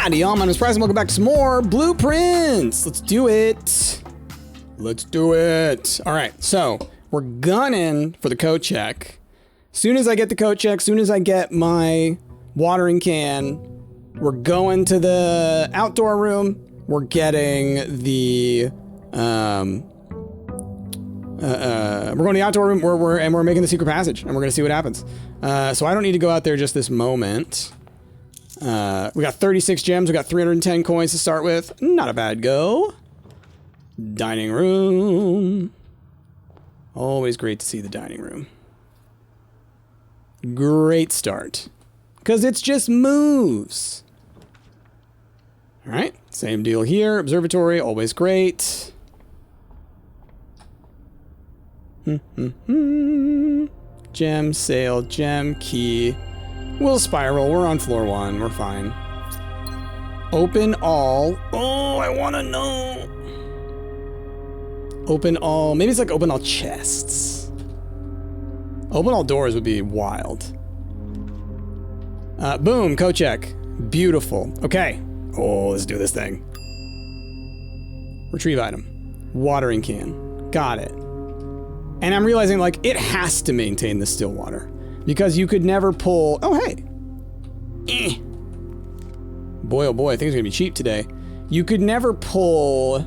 Howdy, y'all. My name is Price, and welcome back to some more blueprints. Let's do it. Let's do it. All right, so we're gunning for the coat check. Soon as I get the coat check, soon as I get my watering can, we're going to the outdoor room. We're getting the we're going to the outdoor room and we're making the secret passage, and we're gonna see what happens. So I don't need to go out there just this moment. We got 36 gems. We got 310 coins to start with. Not a bad go. Dining room. Always great to see the dining room. Great start. Because it's just moves. All right. Same deal here. Observatory. Always great. Gem, sail, gem, key. We'll spiral. We're on floor 1. We're fine. Open all. Oh, I want to know. Open all. Maybe it's like open all chests. Open all doors would be wild. Boom. Coat check. Beautiful. Okay. Oh, let's do this thing. Retrieve item. Watering can. Got it. And I'm realizing, like, it has to maintain the still water. Because you could never pull... Oh, hey. Boy, oh boy, I think it's going to be cheap today. You could never pull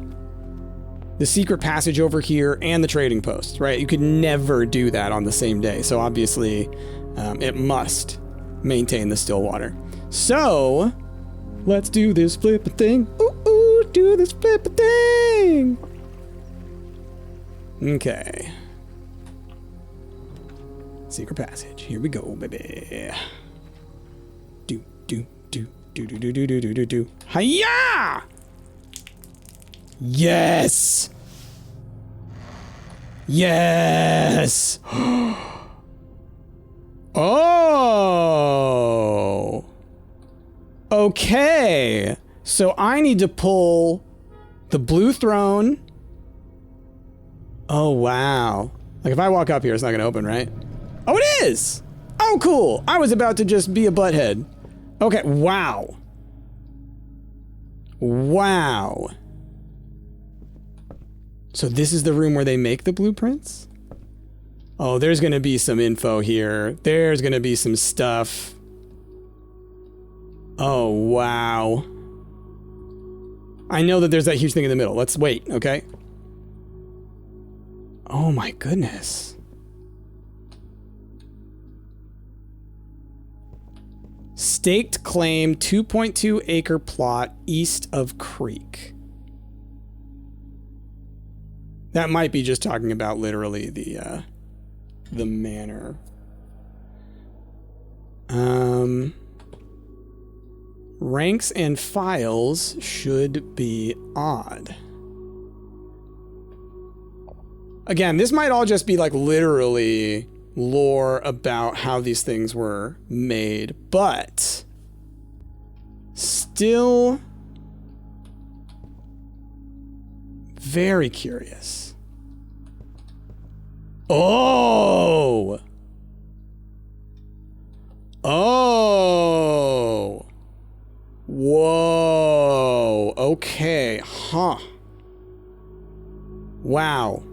the secret passage over here and the trading post, right? You could never do that on the same day. So obviously, it must maintain the still water. So, let's do this flip thing. Ooh, do this flip thing. Okay. Secret passage. Here we go, baby. Do. Hiya! Yes! Yes! Oh! Okay. So I need to pull the blue throne. Oh, wow. Like if I walk up here, it's not going to open, right? Oh, it is! Oh, cool. I was about to just be a butthead. Okay, wow. Wow. So this is the room where they make the blueprints? Oh, there's gonna be some info here. There's gonna be some stuff. Oh, wow. I know that there's that huge thing in the middle. Let's wait, okay? Oh my goodness. Staked claim, 2.2 acre plot east of Creek. That might be just talking about literally the manor. Ranks and files should be odd. Again, this might all just be like literally lore about how these things were made, but still very curious. Oh! Oh! Whoa! Okay, huh. Wow.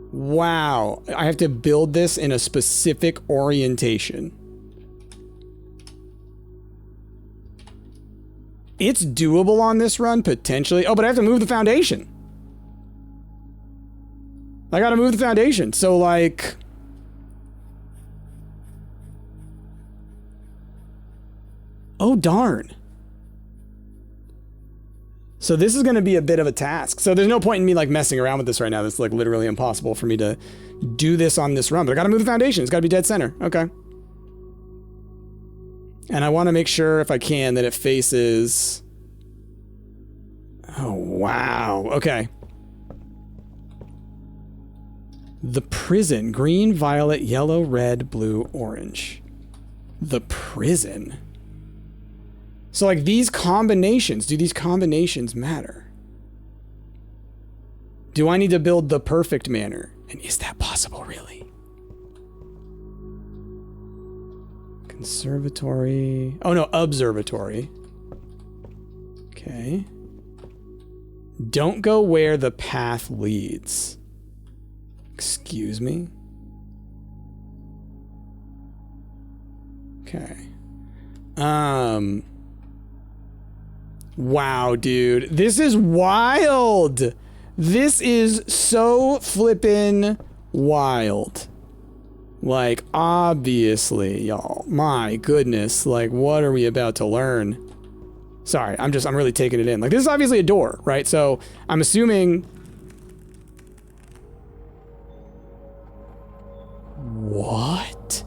Wow, I have to build this in a specific orientation. It's doable on this run, potentially. Oh, but I have to move the foundation. I gotta move the foundation, so like... Oh, darn. So this is going to be a bit of a task. So there's no point in me like messing around with this right now. It's like literally impossible for me to do this on this run. But I got to move the foundation. It's got to be dead center. Okay. And I want to make sure if I can that it faces... Oh, wow. Okay. The prison. Green, violet, yellow, red, blue, orange. The prison. So like these combinations, do these combinations matter? Do I need to build the perfect manor? And is that possible really? Conservatory. Oh no, observatory. Okay. Don't go where the path leads. Excuse me? Okay. Wow, dude. This is wild. This is so flippin' wild. Like, obviously, y'all. My goodness. Like, what are we about to learn? Sorry, I'm really taking it in. Like, this is obviously a door, right? So, I'm assuming... What?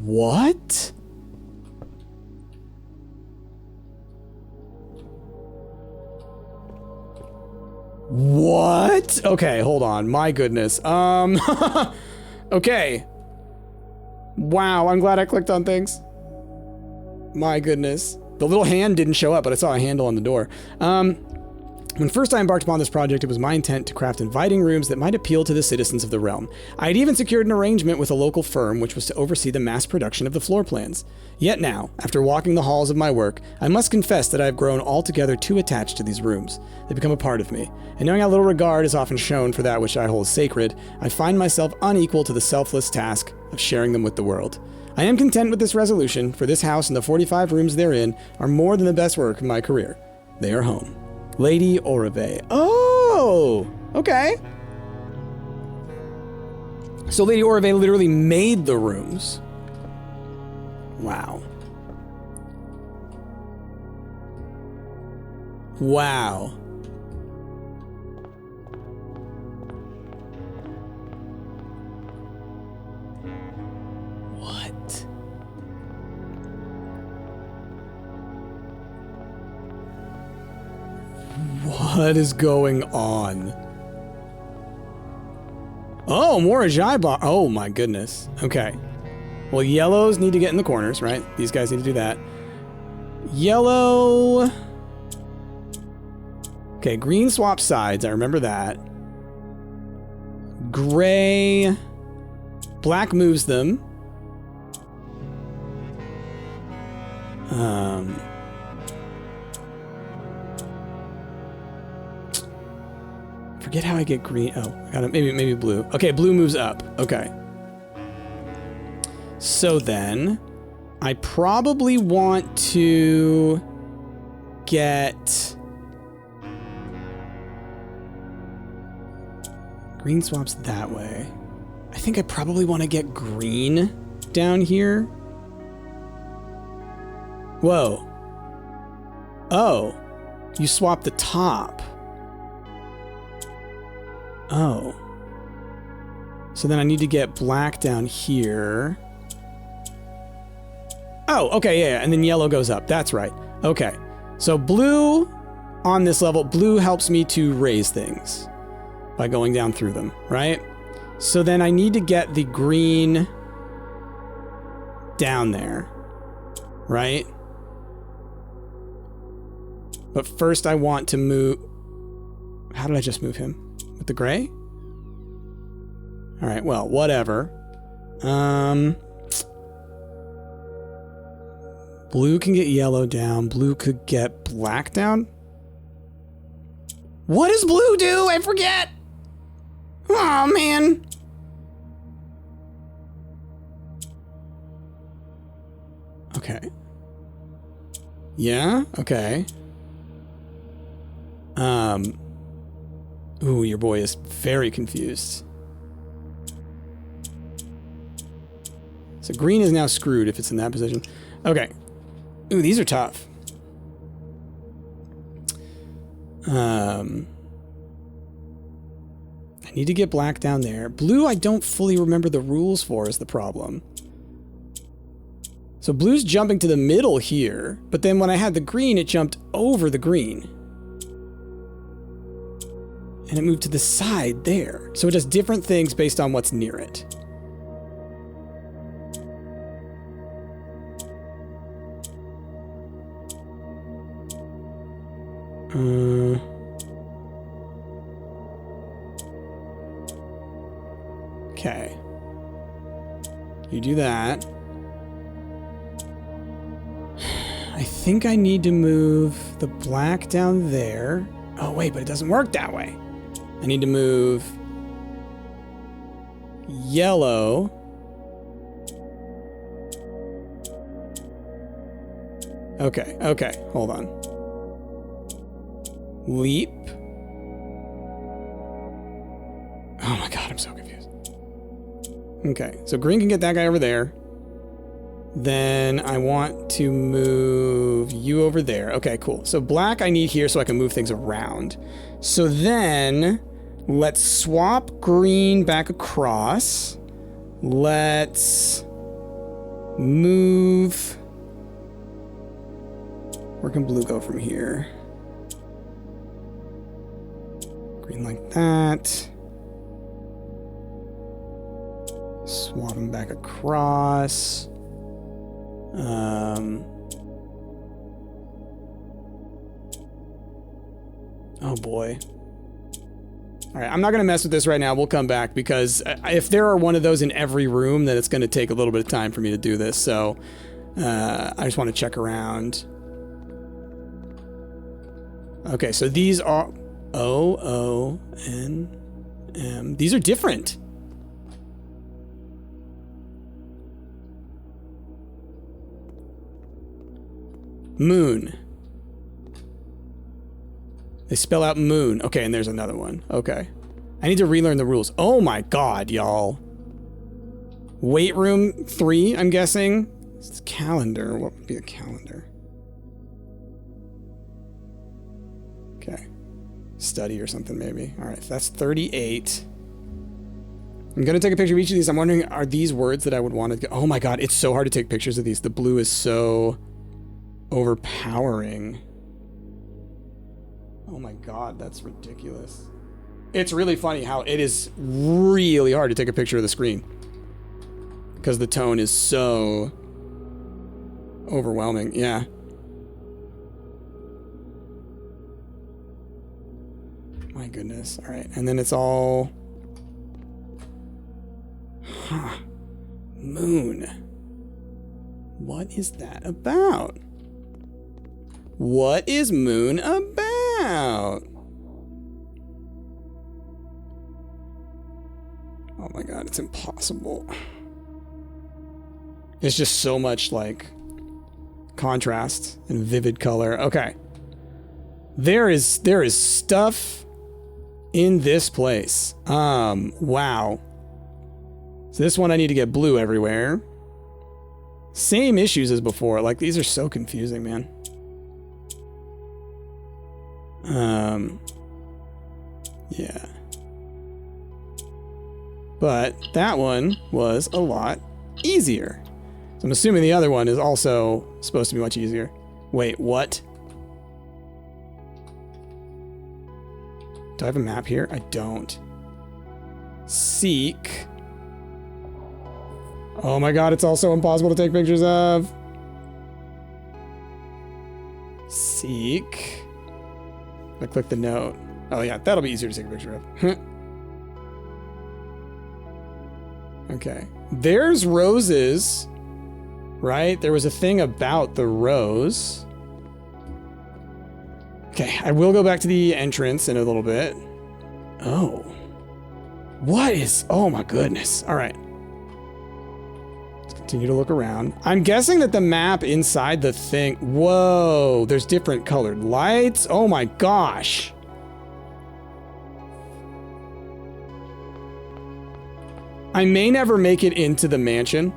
What? What? Okay, hold on. My goodness. Okay. Wow, I'm glad I clicked on things. My goodness. The little hand didn't show up, but I saw a handle on the door. When first I embarked upon this project, it was my intent to craft inviting rooms that might appeal to the citizens of the realm. I had even secured an arrangement with a local firm which was to oversee the mass production of the floor plans. Yet now, after walking the halls of my work, I must confess that I have grown altogether too attached to these rooms. They become a part of me, and knowing how little regard is often shown for that which I hold sacred, I find myself unequal to the selfless task of sharing them with the world. I am content with this resolution, for this house and the 45 rooms therein are more than the best work of my career. They are home. Lady Orave. Oh, okay. So Lady Orave literally made the rooms. Wow. Wow. What? What is going on? Oh, Moraji bar. Oh my goodness. Okay. Well, yellows need to get in the corners, right? These guys need to do that. Yellow. Okay, green swap sides. I remember that. Gray. Black moves them. Forget how I get green. Oh, I got it. Maybe blue. Okay, blue moves up. Okay. So then, I probably want to get green swaps that way. I think I probably want to get green down here. Whoa. Oh, you swap the top. Oh. So then I need to get black down here. Oh, okay, yeah, and then yellow goes up. That's right. Okay. So blue on this level, blue helps me to raise things by going down through them, right? So then I need to get the green down there, right? But first I want to move... How did I just move him? With the gray? All right, well, whatever. Blue can get yellow down. Blue could get black down. What does blue do? I forget. Oh, man. Okay. Yeah, okay. Ooh, your boy is very confused. So green is now screwed if it's in that position. Okay. Ooh, these are tough. I need to get black down there. Blue, I don't fully remember the rules for is the problem. So blue's jumping to the middle here, but then when I had the green, it jumped over the green. And it moved to the side there. So it does different things based on what's near it. Okay. You do that. I think I need to move the black down there. Oh, wait, but it doesn't work that way. I need to move yellow. Okay, okay, hold on. Leap. Oh my god, I'm so confused. Okay, so green can get that guy over there. Then I want to move you over there. Okay, cool. So black I need here so I can move things around. So then let's swap green back across. Let's move... Where can blue go from here? Green like that. Swap them back across. Oh boy. All right, I'm not going to mess with this right now. We'll come back because if there are one of those in every room, then it's going to take a little bit of time for me to do this. So I just want to check around. Okay, so these are O-O-N-M. These are different. Moon. They spell out moon. Okay, and there's another one. Okay. I need to relearn the rules. Oh my god, y'all. Weight room 3, I'm guessing. It's calendar. What would be a calendar? Okay. Study or something, maybe. All right, that's 38. I'm going to take a picture of each of these. I'm wondering, are these words that I would want to get? Oh my god, it's so hard to take pictures of these. The blue is so overpowering. Oh my god, that's ridiculous. It's really funny how it is really hard to take a picture of the screen because the tone is so overwhelming. Yeah. My goodness. All right. And then it's all... Huh. Moon. What is that about? What is moon about? Oh my god, it's impossible. It's just so much like contrast and vivid color. Okay. There is stuff in this place. Wow. So this one I need to get blue everywhere. Same issues as before. Like these are so confusing, man. Yeah. But that one was a lot easier. So I'm assuming the other one is also supposed to be much easier. Wait, what? Do I have a map here? I don't. Seek. Oh my god, it's also impossible to take pictures of. Seek. I click the note. Oh yeah, that'll be easier to take a picture of. Okay. There's roses. Right? There was a thing about the rose. Okay, I will go back to the entrance in a little bit. Oh. What is... Oh my goodness. All right. Let's continue to look around. I'm guessing that the map inside the thing... Whoa. There's different colored lights. Oh my gosh. I may never make it into the mansion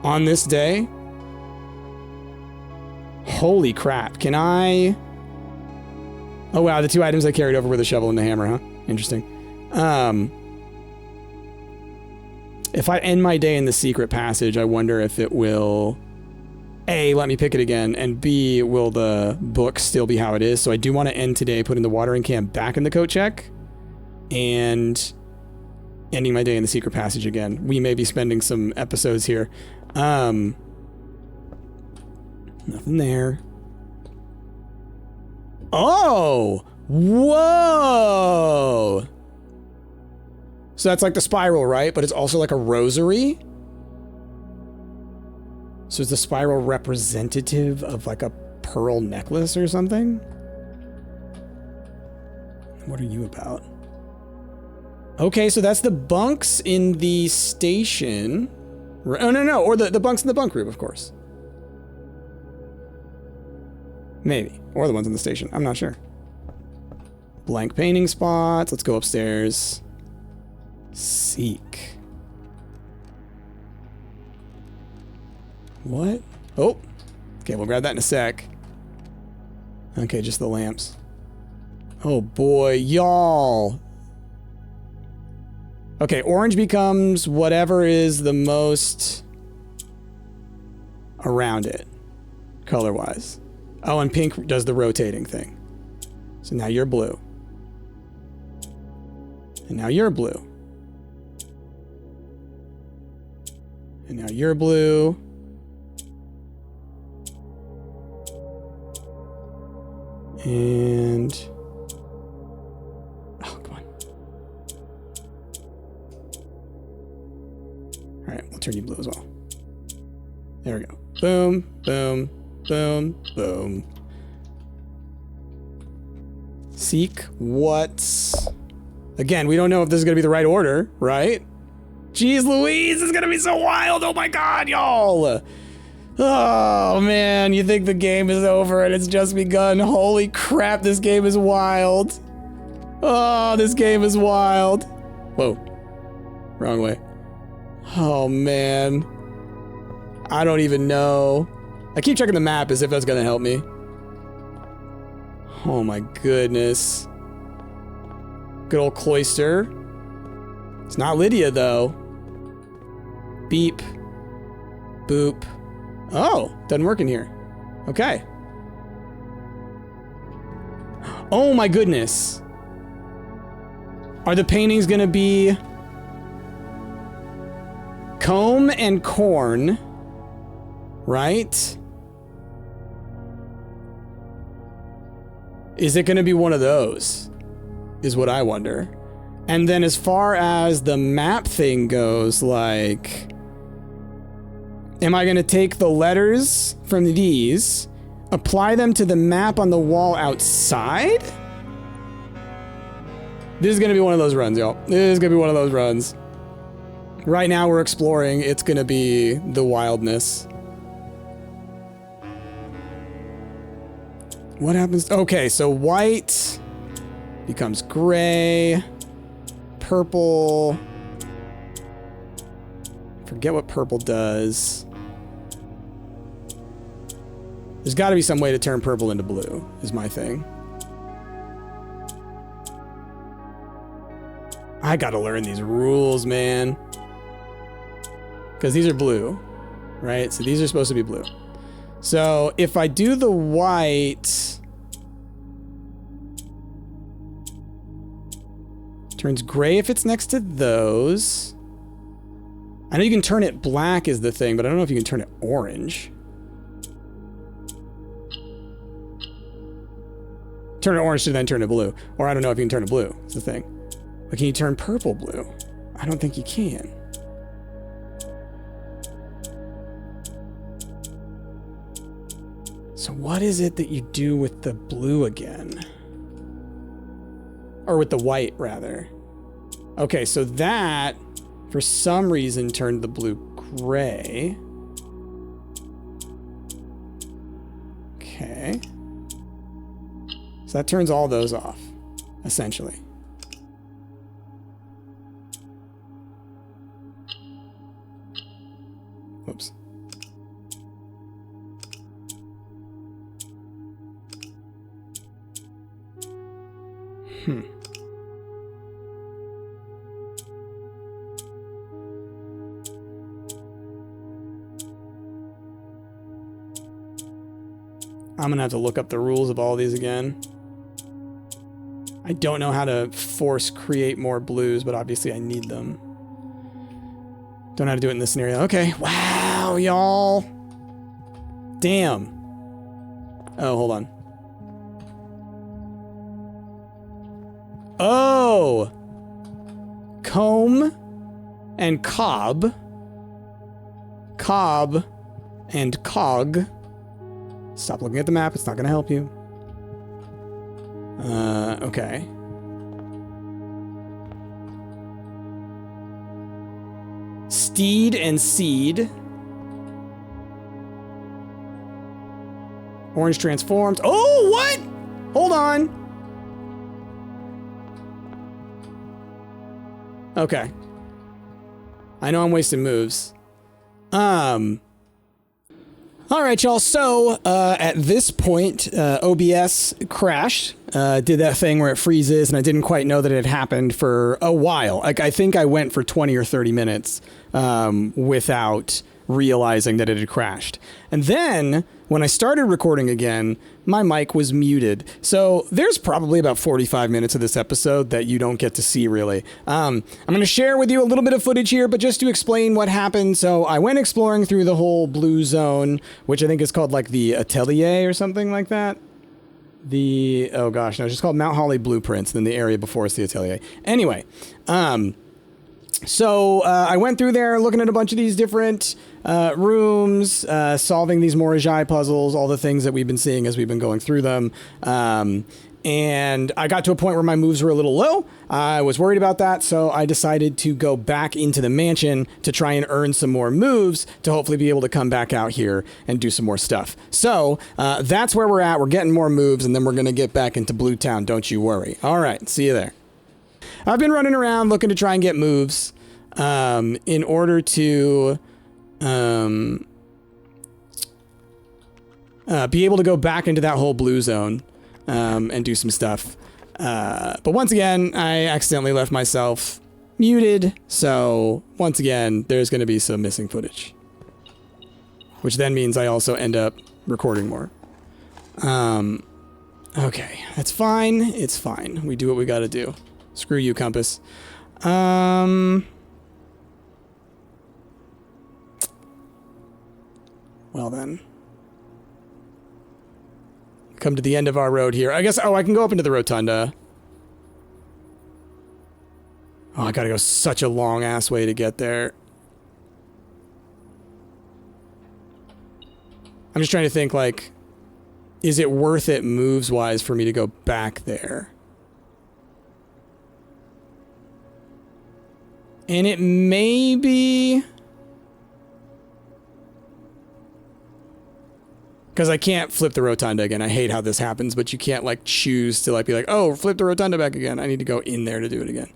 on this day. Holy crap. Can I... Oh wow, the two items I carried over were the shovel and the hammer, huh? Interesting. If I end my day in the secret passage, I wonder if it will... A, let me pick it again, and B, will the book still be how it is? So I do want to end today putting the watering can back in the coat check and ending my day in the secret passage again. We may be spending some episodes here. Nothing there. Oh! Whoa! So that's like the spiral, right? But it's also like a rosary? So is the spiral representative of like a pearl necklace or something? What are you about? Okay, so that's the bunks in the station. Oh, no, or the bunks in the bunk room, of course. Maybe. Or the ones in the station. I'm not sure. Blank painting spots. Let's go upstairs. Seek. What? Oh. Okay, we'll grab that in a sec. Okay, just the lamps. Oh boy, y'all. Okay, orange becomes whatever is the most around it, color-wise. Oh, and pink does the rotating thing. So now you're blue. And now you're blue. And now you're blue. And... oh, come on. Alright, we'll turn you blue as well. There we go. Boom, boom, boom, boom. Seek what's... Again, we don't know if this is going to be the right order, right? Jeez Louise, this is going to be so wild. Oh my god, y'all. Oh man, you think the game is over and it's just begun. Holy crap, this game is wild. Oh, this game is wild. Whoa. Wrong way. Oh man. I don't even know. I keep checking the map as if that's gonna help me. Oh my goodness. Good old cloister. It's not Lydia though. Beep. Boop. Oh, doesn't work in here. Okay. Oh my goodness. Are the paintings gonna be comb and corn, right? Is it gonna be one of those? Is what I wonder. And then as far as the map thing goes, like... am I gonna take the letters from these, apply them to the map on the wall outside? This is gonna be one of those runs, y'all. This is gonna be one of those runs. Right now we're exploring. It's gonna be the wildness. What happens? Okay, so white becomes gray, purple. Forget what purple does. There's got to be some way to turn purple into blue, is my thing. I gotta learn these rules, man. Because these are blue, right? So these are supposed to be blue. So if I do the white... turns gray if it's next to those. I know you can turn it black is the thing, but I don't know if you can turn it orange. Turn it orange to then turn it blue. Or I don't know if you can turn it blue. It's the thing. But can you turn purple blue? I don't think you can. So what is it that you do with the blue again? Or with the white, rather. Okay, so that, for some reason, turned the blue gray. Okay. So that turns all those off, essentially. Whoops. I'm gonna have to look up the rules of all these again. I don't know how to force create more blues, but obviously I need them. Don't know how to do it in this scenario. Okay, wow, y'all. Damn. Oh, hold on. Oh! Comb and cob. Cob and cog. Stop looking at the map. It's not going to help you. Okay. Steed and seed. Orange transformed. Oh, what? Hold on. Okay. I know I'm wasting moves. All right, y'all. So, at this point, OBS crashed, did that thing where it freezes, and I didn't quite know that it had happened for a while. Like, I think I went for 20 or 30 minutes, without realizing that it had crashed. And then, when I started recording again, my mic was muted. So there's probably about 45 minutes of this episode that you don't get to see, really. I'm going to share with you a little bit of footage here, but just to explain what happened. So I went exploring through the whole blue zone, which I think is called like the Atelier or something like that. Oh gosh, no, it's just called Mount Holly Blueprints. Then the area before is the Atelier. Anyway, so I went through there looking at a bunch of these different rooms, solving these Moraji puzzles, all the things that we've been seeing as we've been going through them. And I got to a point where my moves were a little low. I was worried about that, so I decided to go back into the mansion to try and earn some more moves to hopefully be able to come back out here and do some more stuff. So that's where we're at. We're getting more moves, and then we're going to get back into Blue Town. Don't you worry. All right, see you there. I've been running around looking to try and get moves in order to be able to go back into that whole blue zone and do some stuff. But once again, I accidentally left myself muted. So once again, there's going to be some missing footage, which then means I also end up recording more. Okay, that's fine. It's fine. We do what we got to do. Screw you, Compass. Well then. Come to the end of our road here. I guess, I can go up into the rotunda. Oh, I gotta go such a long ass way to get there. I'm just trying to think, like, is it worth it moves-wise for me to go back there? And it may be... because I can't flip the rotunda again. I hate how this happens, but you can't, like, choose to, like, be like, oh, flip the rotunda back again. I need to go in there to do it again.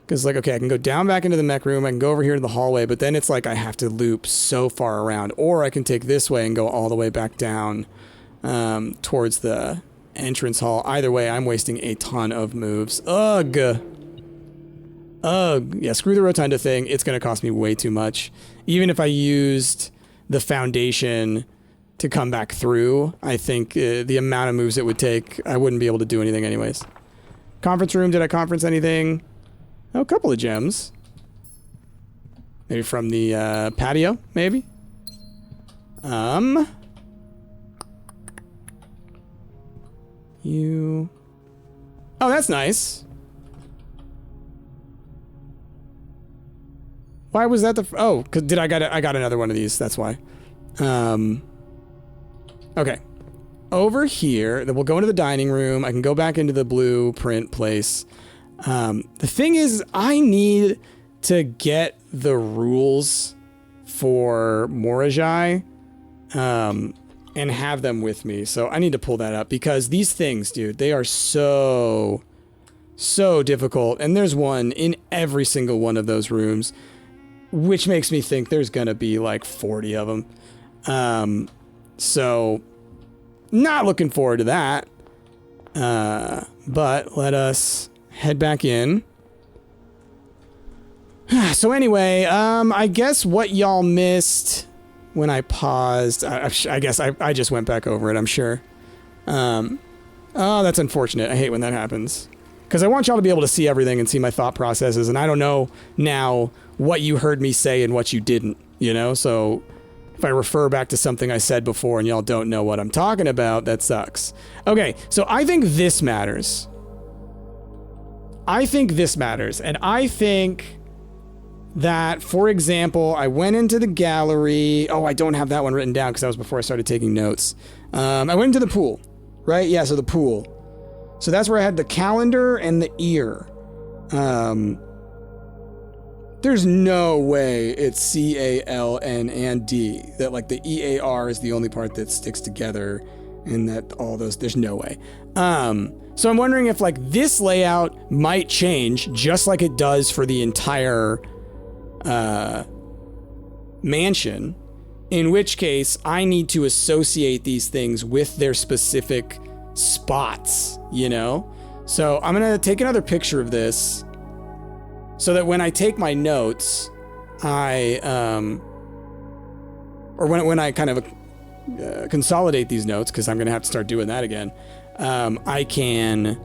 Because, like, okay, I can go down back into the mech room. I can go over here to the hallway, but then it's like I have to loop so far around. Or I can take this way and go all the way back down towards the entrance hall. Either way, I'm wasting a ton of moves. Ugh. Ugh. Yeah, screw the rotunda thing. It's going to cost me way too much. Even if I used the foundation to come back through, I think the amount of moves it would take, I wouldn't be able to do anything anyways. Conference room, did I conference anything? Oh, a couple of gems. Maybe from the patio, maybe? You... oh, that's nice. Why was that the... oh, because I got another one of these, that's why. Okay. Over here, then we'll go into the dining room. I can go back into the blueprint place. The thing is, I need to get the rules for Moraji, and have them with me. So I need to pull that up, because these things, dude, they are so difficult. And there's one in every single one of those rooms, which makes me think there's gonna be like 40 of them. So not looking forward to that. But let us head back in. So anyway, I guess what y'all missed when I paused, I guess I just went back over it, I'm sure. Oh, that's unfortunate. I hate when that happens. Because I want y'all to be able to see everything and see my thought processes, and I don't know now what you heard me say and what you didn't, you know? So if I refer back to something I said before and y'all don't know what I'm talking about, that sucks. Okay, so I think this matters. I think this matters, and I think that, for example, I went into the gallery. Oh, I don't have that one written down because that was before I started taking notes. I went into the pool, right? Yeah, so the pool. So that's where I had the calendar and the ear. There's no way it's C-A-L-N and D, that like the E-A-R is the only part that sticks together and that all those, there's no way. So I'm wondering if like this layout might change just like it does for the entire mansion, in which case I need to associate these things with their specific spots, you know? So I'm gonna take another picture of this so that when I take my notes, I, or when I kind of consolidate these notes, because I'm gonna have to start doing that again, I can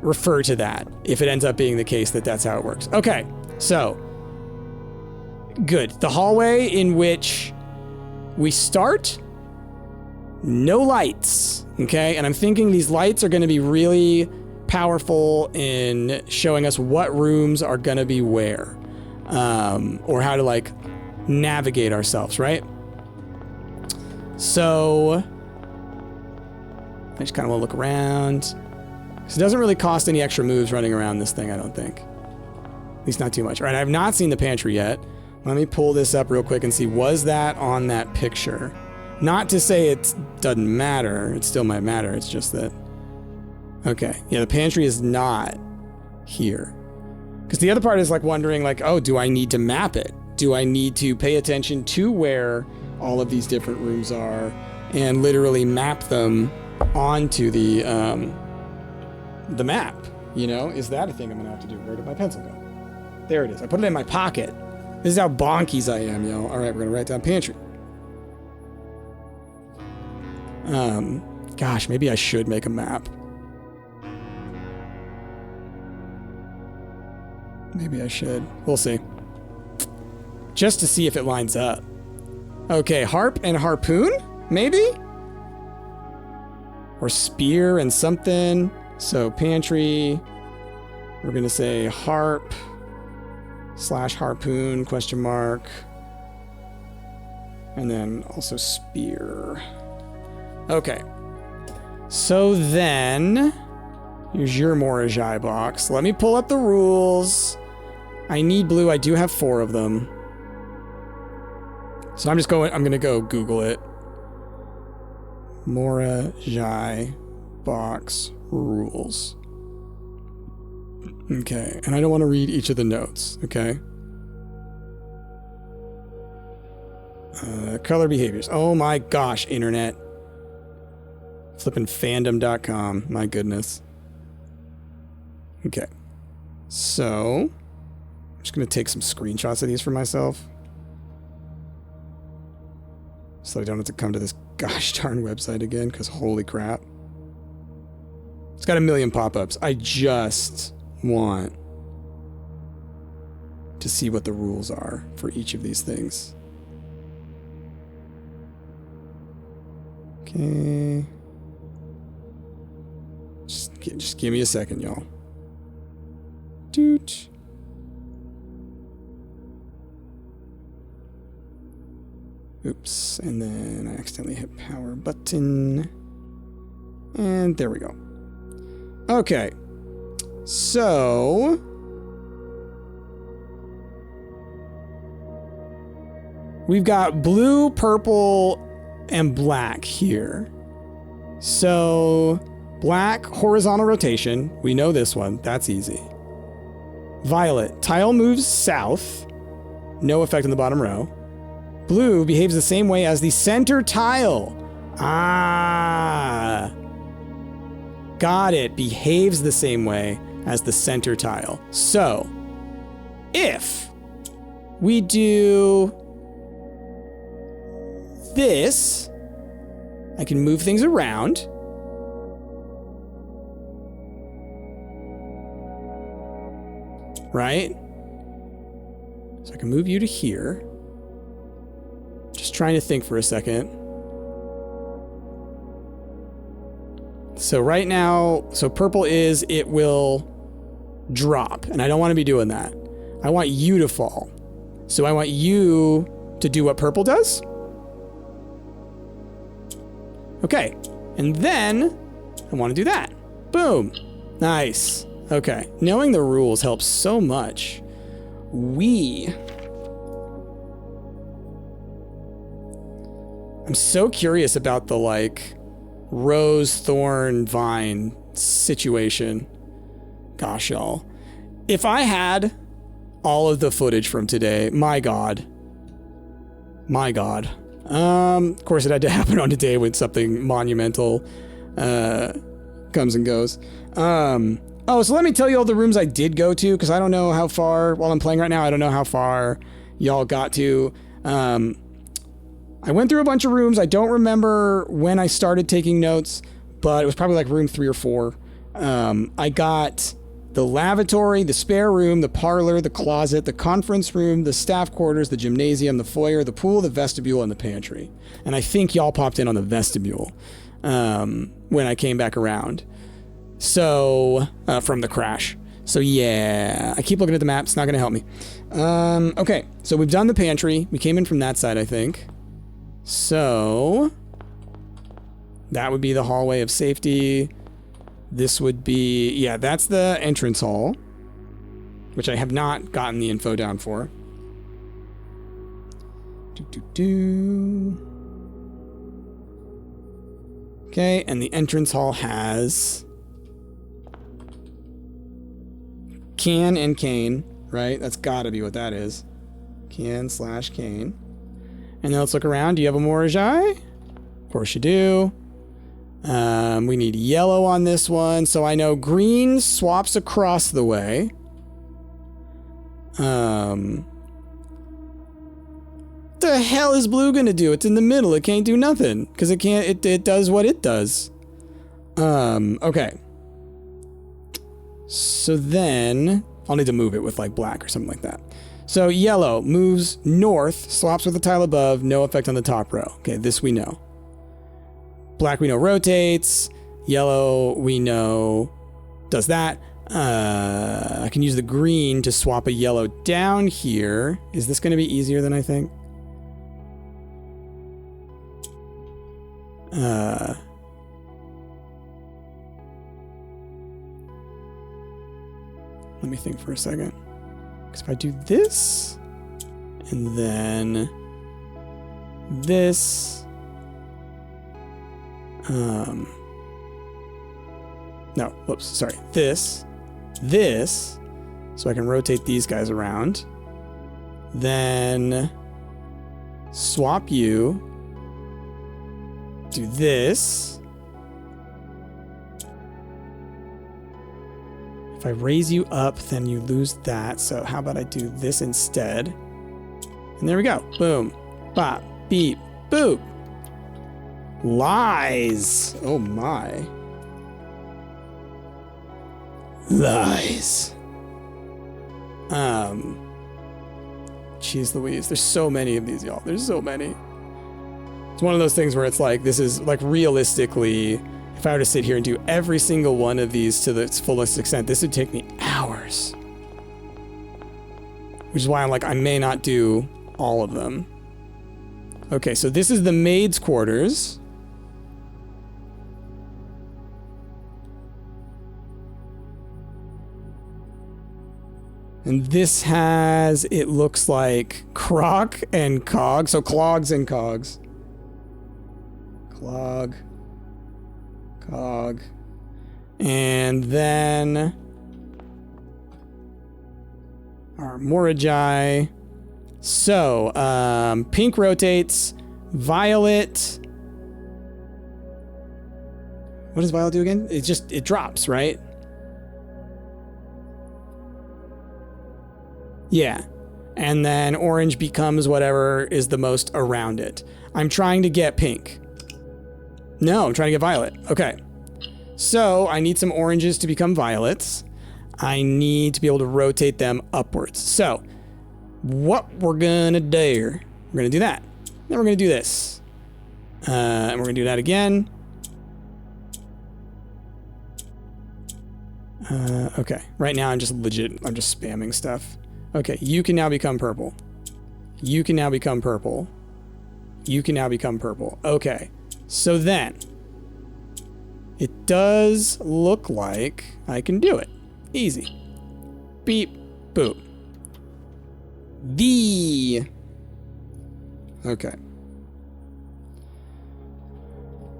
refer to that if it ends up being the case that that's how it works. Okay, so, good. The hallway in which we start, no lights, okay? And I'm thinking these lights are gonna be really powerful in showing us what rooms are gonna be where, or how to like navigate ourselves, right? So I just kind of want to look around. Because it doesn't really cost any extra moves running around this thing, I don't think. At least not too much. All right, I have not seen the pantry yet. Let me pull this up real quick and see, was that on that picture? Not to say it doesn't matter. It still might matter. It's just that... Okay, yeah, the pantry is not here. Because the other part is like wondering like, oh, do I need to map it? Do I need to pay attention to where all of these different rooms are and literally map them onto the map? You know, is that a thing I'm gonna have to do? Where did my pencil go? There it is. I put it in my pocket. This is how bonkies I am, yo. All right, we're gonna write down pantry. Gosh, maybe I should make a map. Maybe I should. We'll see. Just to see if it lines up. Okay, harp and harpoon? Maybe? Or spear and something. So pantry. We're gonna say harp / harpoon question mark. And then also spear. Okay. So then, here's your Moraji box. Let me pull up the rules. I need blue. I do have 4 of them. So I'm gonna go Google it. Moraji box rules. Okay, and I don't want to read each of the notes, okay? Color behaviors. Oh my gosh, internet. Flipping fandom.com, my goodness. Okay, so I'm just gonna take some screenshots of these for myself, so I don't have to come to this gosh darn website again, because holy crap. It's got a million pop-ups. I just want to see what the rules are for each of these things. Okay. Just give me a second, y'all. Doot. Oops, and then I accidentally hit power button. And there we go. Okay. So... we've got blue, purple, and black here. So... black, horizontal rotation. We know this one. That's easy. Violet, tile moves south. No effect on the bottom row. Blue behaves the same way as the center tile. Ah. Got it. Behaves the same way as the center tile. So, if we do this, I can move things around. Right? So I can move you to here. Just trying to think for a second. So right now, so purple is, it will drop. And I don't want to be doing that. I want you to fall. So I want you to do what purple does. Okay. And then I want to do that. Boom. Nice. Okay. Knowing the rules helps so much. I'm so curious about the, like, rose, thorn, vine situation. Gosh, y'all. If I had all of the footage from today, my God. My God. Of course, it had to happen on a day when something monumental comes and goes. Oh, so let me tell you all the rooms I did go to, because I don't know how far, while I'm playing right now, I don't know how far y'all got to. I went through a bunch of rooms. I don't remember when I started taking notes, but it was probably like room 3 or 4. I got the lavatory, the spare room, the parlor, the closet, the conference room, the staff quarters, the gymnasium, the foyer, the pool, the vestibule, and the pantry. And I think y'all popped in on the vestibule when I came back around. So, from the crash. So yeah, I keep looking at the map. It's not going to help me. Okay, so we've done the pantry. We came in from that side, I think. So that would be the hallway of safety. This would be, yeah, that's the entrance hall, which I have not gotten the info down for. Okay, and the entrance hall has can and cane, right? That's gotta be what that is. Can/cane. And then let's look around. Do you have a Moraji? Of course you do. We need yellow on this one. So I know green swaps across the way. The hell is blue gonna do? It's in the middle. It can't do nothing. Because it does what it does. Okay. So then I'll need to move it with like black or something like that. So yellow moves north, swaps with the tile above, no effect on the top row. Okay, this we know. Black we know rotates. Yellow we know does that. I can use the green to swap a yellow down here. Is this going to be easier than I think? Let me think for a second. Because if I do this, and then this, no, whoops, sorry, this, so I can rotate these guys around, then swap you, do this. If I raise you up, then you lose that. So how about I do this instead? And there we go. Boom. Bop. Beep. Boop. Lies. Oh my. Lies. Jeez Louise. There's so many of these, y'all. There's so many. It's one of those things where it's like, this is like realistically, if I were to sit here and do every single one of these to its fullest extent, this would take me hours. Which is why I'm like, I may not do all of them. Okay, so this is the maid's quarters. And this has, it looks like croc and cog. So clogs and cogs. Clog. Cog. And then our Moraji. So, pink rotates, violet. What does violet do again? It drops, right? Yeah. And then orange becomes whatever is the most around it. I'm trying to get pink. No, I'm trying to get violet. Okay. So I need some oranges to become violets. I need to be able to rotate them upwards. So what we're gonna do, we're gonna do that. Then we're gonna do this. And we're gonna do that again. Okay. Right now I'm just spamming stuff. Okay, you can now become purple. You can now become purple. You can now become purple. Okay. So then, it does look like I can do it. Easy. Beep, boop. Okay.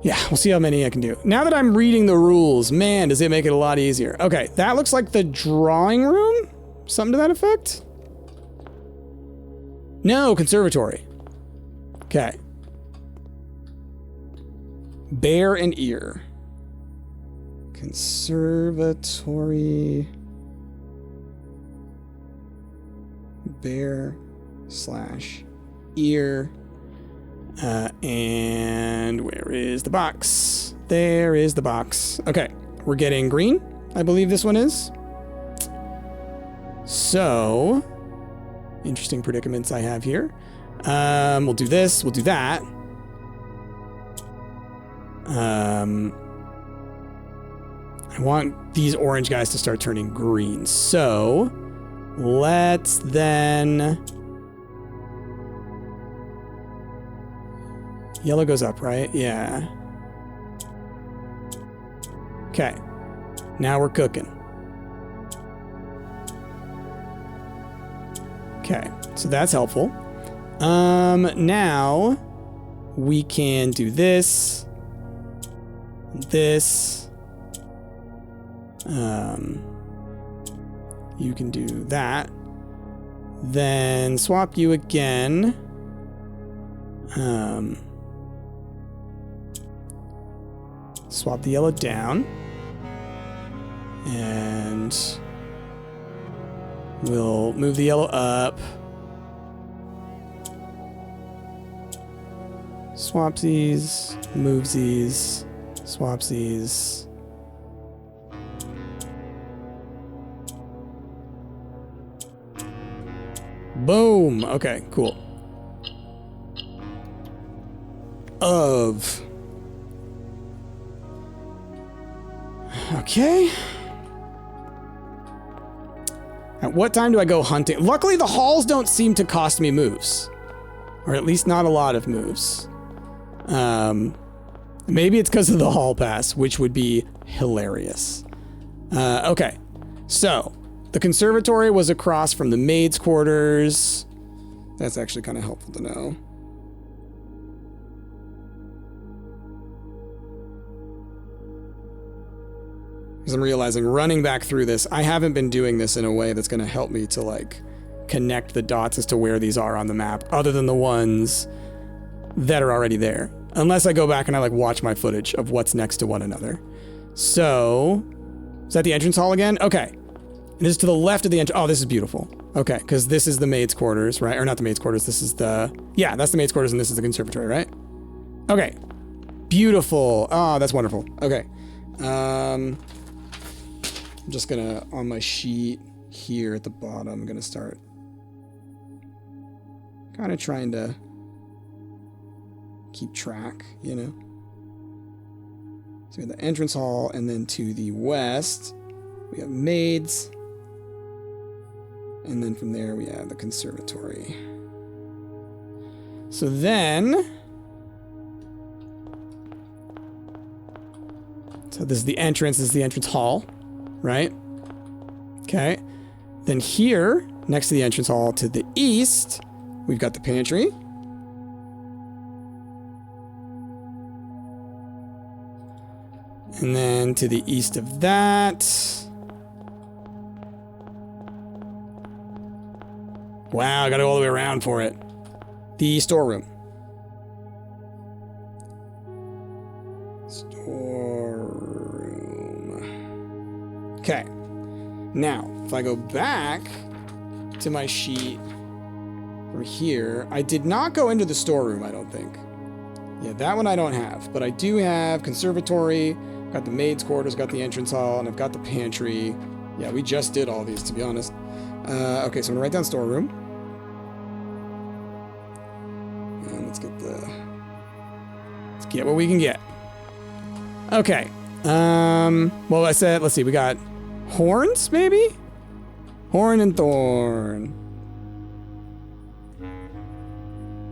Yeah, we'll see how many I can do. Now that I'm reading the rules, man, does it make it a lot easier. Okay, that looks like the drawing room? Something to that effect? No, conservatory. Okay. Bear and ear. Conservatory. Bear / ear. And where is the box? There is the box. Okay, we're getting green, I believe this one is. So, interesting predicaments I have here. We'll do this, we'll do that. I want these orange guys to start turning green. So, let's then... Yellow goes up, right? Yeah. Okay. Now we're cooking. Okay, so that's helpful. Now we can do this. This. You can do that. Then swap you again. Swap the yellow down. And we'll move the yellow up. Swapsies, movesies, swapsies. Boom! Okay, cool. Okay. At what time do I go hunting? Luckily, the halls don't seem to cost me moves. Or at least not a lot of moves. Maybe it's because of the hall pass, which would be hilarious. Okay. So, the conservatory was across from the maid's quarters. That's actually kind of helpful to know. Because I'm realizing running back through this, I haven't been doing this in a way that's going to help me to like connect the dots as to where these are on the map, other than the ones that are already there. Unless I go back and I like watch my footage of what's next to one another. So, is that the entrance hall again? Okay. And this is to the left of the entrance. Oh, this is beautiful. Okay, because this is the maid's quarters, right? Or not the maid's quarters. This is the... Yeah, that's the maid's quarters and this is the conservatory, right? Okay. Beautiful. Oh, that's wonderful. Okay. I'm just gonna, on my sheet here at the bottom, I'm gonna start kind of trying to keep track, you know? So we have the entrance hall, and then to the west, we have maids. And then from there, we have the conservatory. So then... So this is the entrance, this is the entrance hall, right? Okay. Then here, next to the entrance hall to the east, we've got the pantry. And then to the east of that... Wow, I gotta go all the way around for it. The storeroom. Storeroom. Okay. Now, if I go back to my sheet from here, I did not go into the storeroom, I don't think. Yeah, that one I don't have, but I do have conservatory, got the maid's quarters, got the entrance hall, and I've got the pantry. Yeah, we just did all these, to be honest. Okay, so I'm gonna write down storeroom. And let's get what we can get. Okay. Well, I said, let's see, we got horns, maybe? Horn and thorn.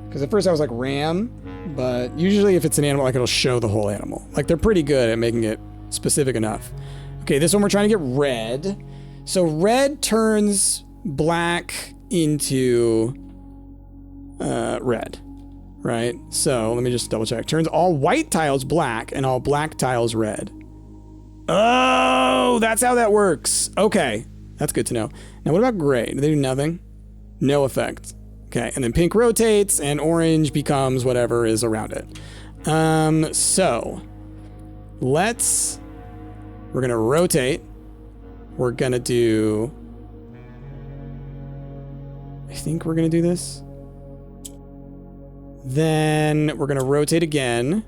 Because at first I was like ram, but usually if it's an animal, like it'll show the whole animal. Like they're pretty good at making it specific enough. Okay, this one we're trying to get red. So red turns black into red, right? So let me just double check. Turns all white tiles black and all black tiles red. Oh, that's how that works. Okay, that's good to know. Now what about gray? Do they do nothing? No effect. Okay, and then pink rotates and orange becomes whatever is around it. So we're gonna rotate. We're gonna do, I think we're gonna do this. Then we're gonna rotate again.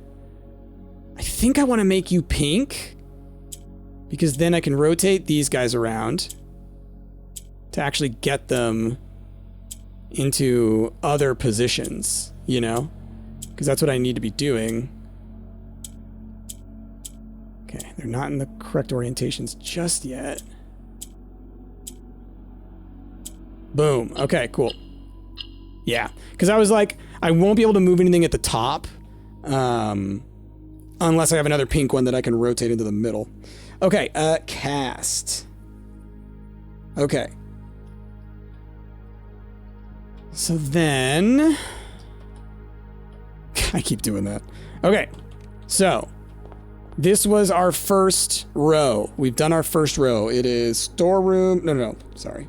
I think I wanna make you pink because then I can rotate these guys around to actually get them into other positions, you know? Because that's what I need to be doing. Okay, they're not in the correct orientations just yet. Boom. Okay, cool. Yeah, because I was like, I won't be able to move anything at the top unless I have another pink one that I can rotate into the middle. Okay, cast. Okay. So then, I keep doing that. Okay, so this was our first row. We've done our first row. It is storeroom. No, sorry.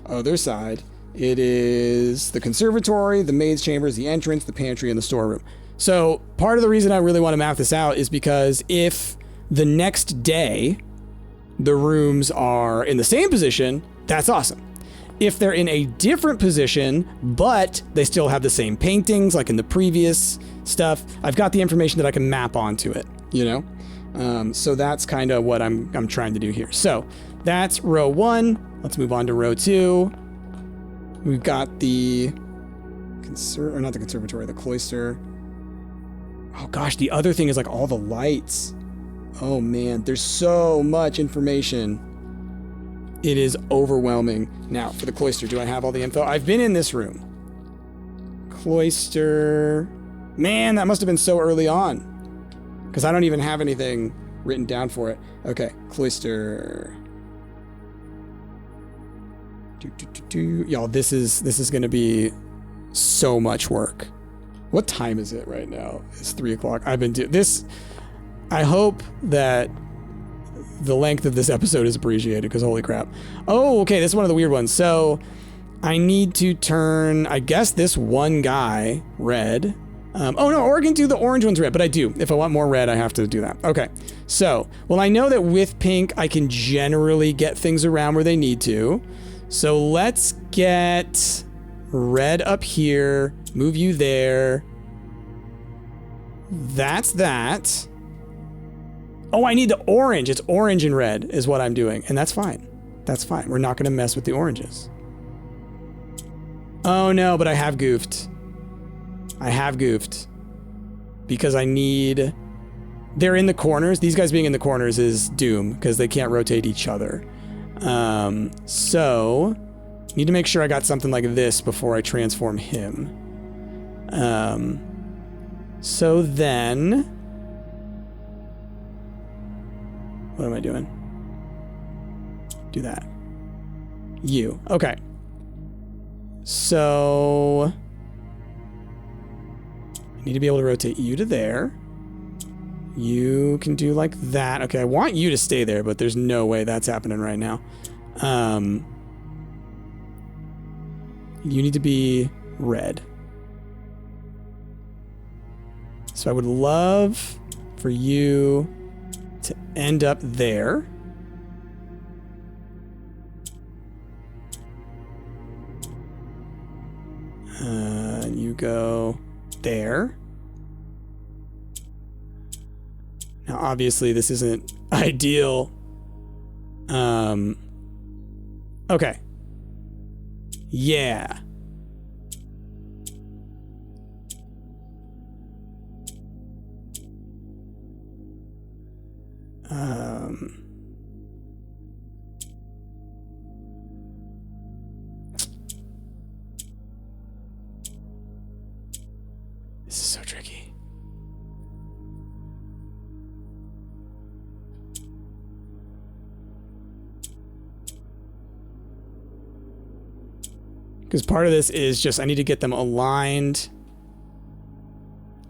Other side. It is the conservatory, the maid's chambers, the entrance, the pantry, and the storeroom. So part of the reason I really want to map this out is because if the next day the rooms are in the same position, that's awesome. If they're in a different position, but they still have the same paintings like in the previous stuff, I've got the information that I can map onto it, you know? So that's kind of what I'm trying to do here. So that's row 1. Let's move on to row 2. We've got the not the conservatory, the cloister. Oh gosh, the other thing is like all the lights. Oh man, there's so much information. It is overwhelming. Now, for the cloister, do I have all the info? I've been in this room. Cloister. Man, that must have been so early on. Because I don't even have anything written down for it. Okay, cloister. Y'all, this is going to be so much work. What time is it right now? It's 3 o'clock. I've been doing this. I hope that the length of this episode is appreciated because holy crap. Oh, okay. This is one of the weird ones. So I need to turn, I guess, this one guy red. Oh no, or I can do the orange ones red, but I do. If I want more red, I have to do that. Okay. So, well, I know that with pink, I can generally get things around where they need to. So let's get red up here, move you there. That's that. Oh, I need the orange. It's orange and red is what I'm doing. And that's fine. That's fine. We're not going to mess with the oranges. Oh no, but I have goofed. I have goofed. Because I need... They're in the corners. These guys being in the corners is doom because they can't rotate each other. So, need to make sure I got something like this before I transform him. So then... What am I doing? Do that. You. Okay. So... I need to be able to rotate you to there. You can do like that. Okay, I want you to stay there, but there's no way that's happening right now. You need to be red. So I would love for you to end up there. You go there. Now, obviously, this isn't ideal. Okay. Yeah. Because part of this is just I need to get them aligned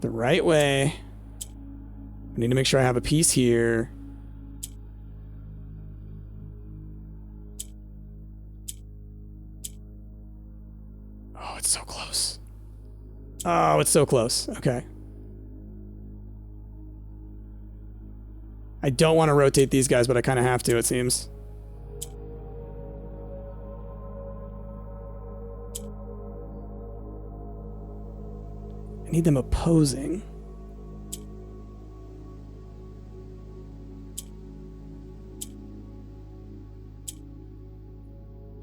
the right way. I need to make sure I have a piece here. Oh, it's so close. Oh, it's so close. Okay. I don't want to rotate these guys, but I kind of have to, it seems. I need them opposing.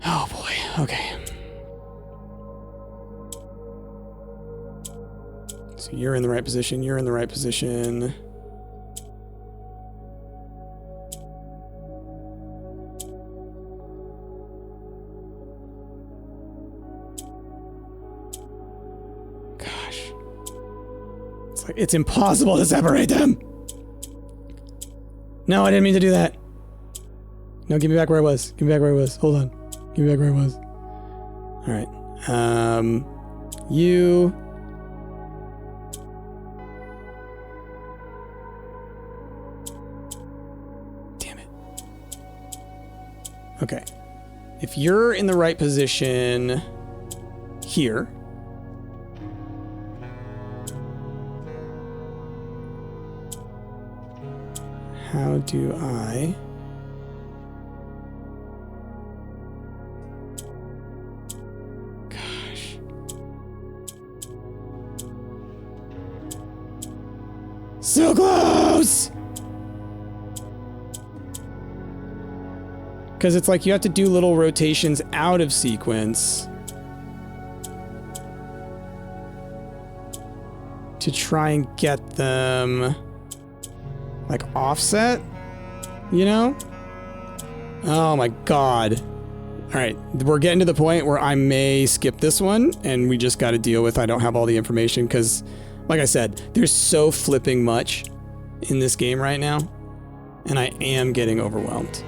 Oh boy, okay. So you're in the right position, you're in the right position. Gosh. It's impossible to separate them. No, I didn't mean to do that. No, give me back where I was. Give me back where I was. Hold on. Give me back where I was. All right. You. Damn it. Okay. If you're in the right position here. How do I... Gosh. So close! Because it's like you have to do little rotations out of sequence to try and get them... like offset, you know? Oh my god. Alright, we're getting to the point where I may skip this one, and we just gotta deal with I don't have all the information, because, like I said, there's so flipping much in this game right now, and I am getting overwhelmed.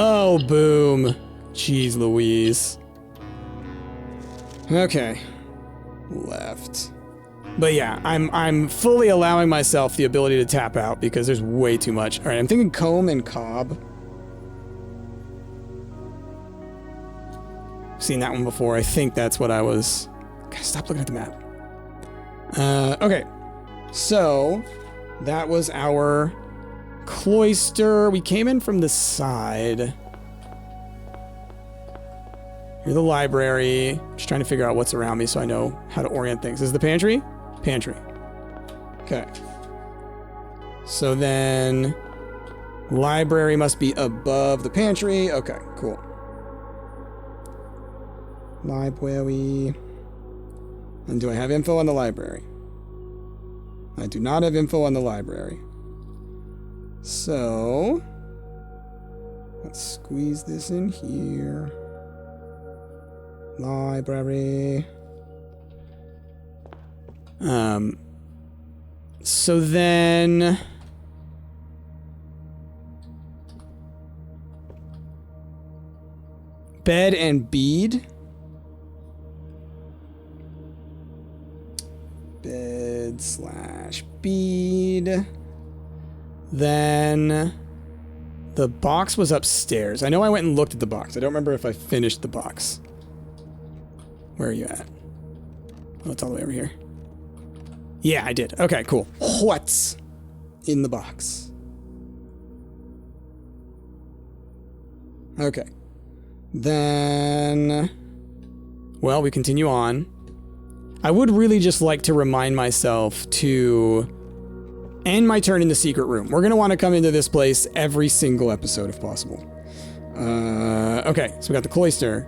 Oh, boom. Jeez Louise. Okay. Left. But yeah, I'm fully allowing myself the ability to tap out because there's way too much. All right, I'm thinking comb and cob. Seen that one before. I think that's what I was... God, stop looking at the map. Okay. So, that was our... cloister. We came in from the side. Here's the library. Just trying to figure out what's around me so I know how to orient things. This is the pantry? Pantry. Okay. So then... library must be above the pantry. Okay, cool. Library. And do I have info on the library? I do not have info on the library. So, let's squeeze this in here. Library. So then... bed and bead. Bed / bead. Then the box was upstairs. I know I went and looked at the box. I don't remember if I finished the box. Where are you at? Oh, it's all the way over here. Yeah, I did. Okay, cool. What's in the box? Okay. Then... well, we continue on. I would really just like to remind myself to... end my turn in the secret room. We're going to want to come into this place every single episode if possible. Okay, so we got the cloister.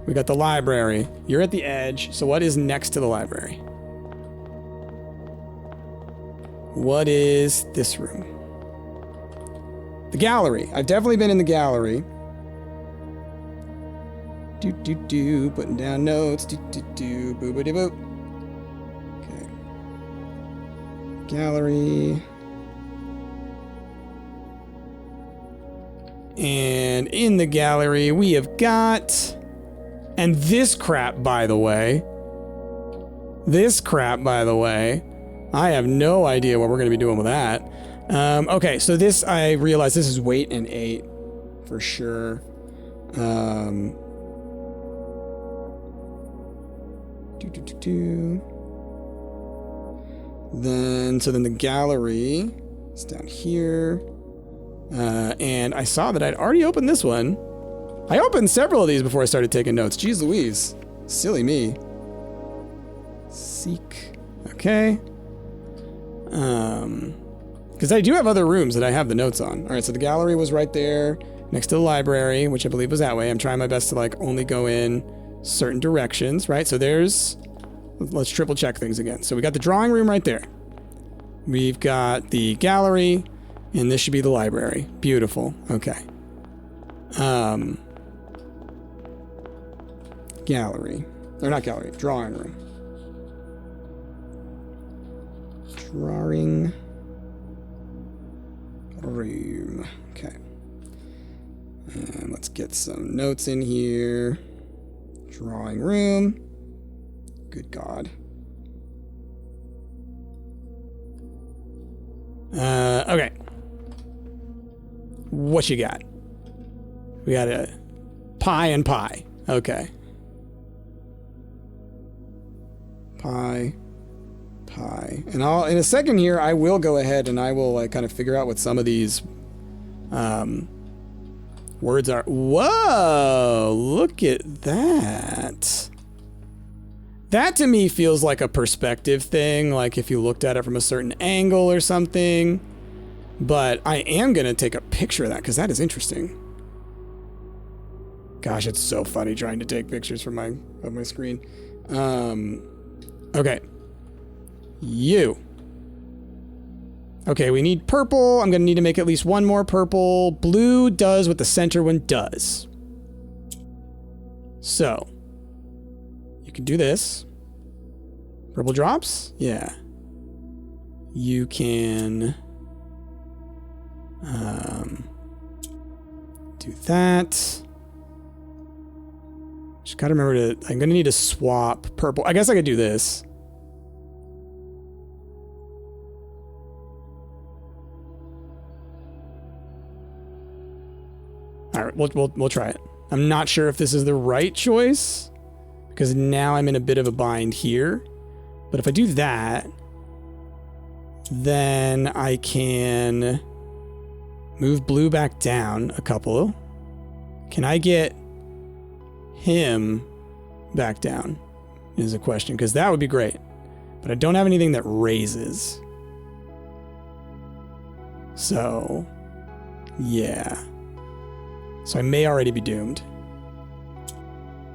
We got the library. You're at the edge. So what is next to the library? What is this room? The gallery. I've definitely been in the gallery. Putting down notes. Boop-a-dee-boop. Okay. gallery. And in the gallery, we have got... And this crap, by the way. I have no idea what we're going to be doing with that. Okay, so this, I realize this is weight and 8 for sure. Then the gallery is down here. And I saw that I'd already opened this one. I opened several of these before I started taking notes. Jeez Louise. Silly me. Seek. Okay. Because I do have other rooms that I have the notes on. All right, so the gallery was right there next to the library, which I believe was that way. I'm trying my best to like only go in certain directions, right? So let's triple check things again. So we got the drawing room right there. We've got the gallery, and this should be the library. Beautiful. Okay. Gallery. Or not gallery, drawing room. Drawing room. Okay. And let's get some notes in here. Drawing room. Good God. Okay. What you got? We got a pie and pie. Okay. Pie. And in a second here, I will go ahead and I will like kind of figure out what some of these words are. Whoa, look at that. That to me feels like a perspective thing, like if you looked at it from a certain angle or something. But I am going to take a picture of that because that is interesting. Gosh, it's so funny trying to take pictures from my screen. Okay. You. Okay, we need purple. I'm going to need to make at least one more purple. Blue does what the center one does. So, you can do this. Purple drops? Yeah. You can do that. Just gotta remember I'm gonna need to swap purple. I guess I could do this. All right, we'll try it. I'm not sure if this is the right choice because now I'm in a bit of a bind here. But if I do that, then I can move blue back down a couple. Can I get him back down is a question, because that would be great. But I don't have anything that raises. So, yeah. So I may already be doomed.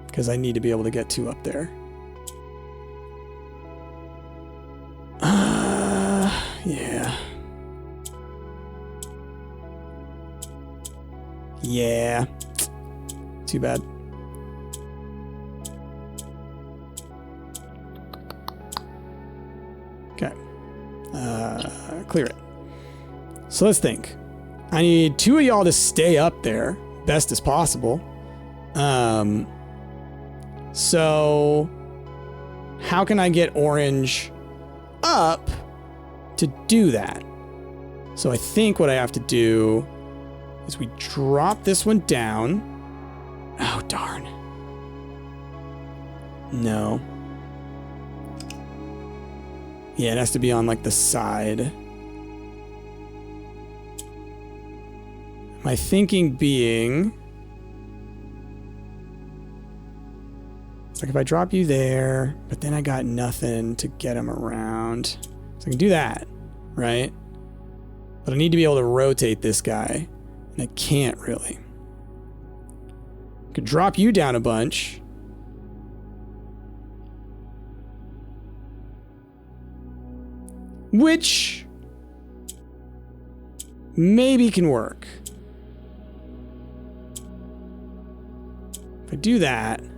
Because I need to be able to get 2 up there. Yeah. Yeah. Too bad. Okay. Clear it. So let's think. I need 2 of y'all to stay up there best as possible. So how can I get orange up to do that? So I think what I have to do is we drop this one down. Oh, darn. No. Yeah, it has to be on like the side. My thinking being, it's like if I drop you there, but then I got nothing to get him around. So I can do that, right? But I need to be able to rotate this guy, and I can't really. I could drop you down a bunch. Which maybe can work. If I do that, and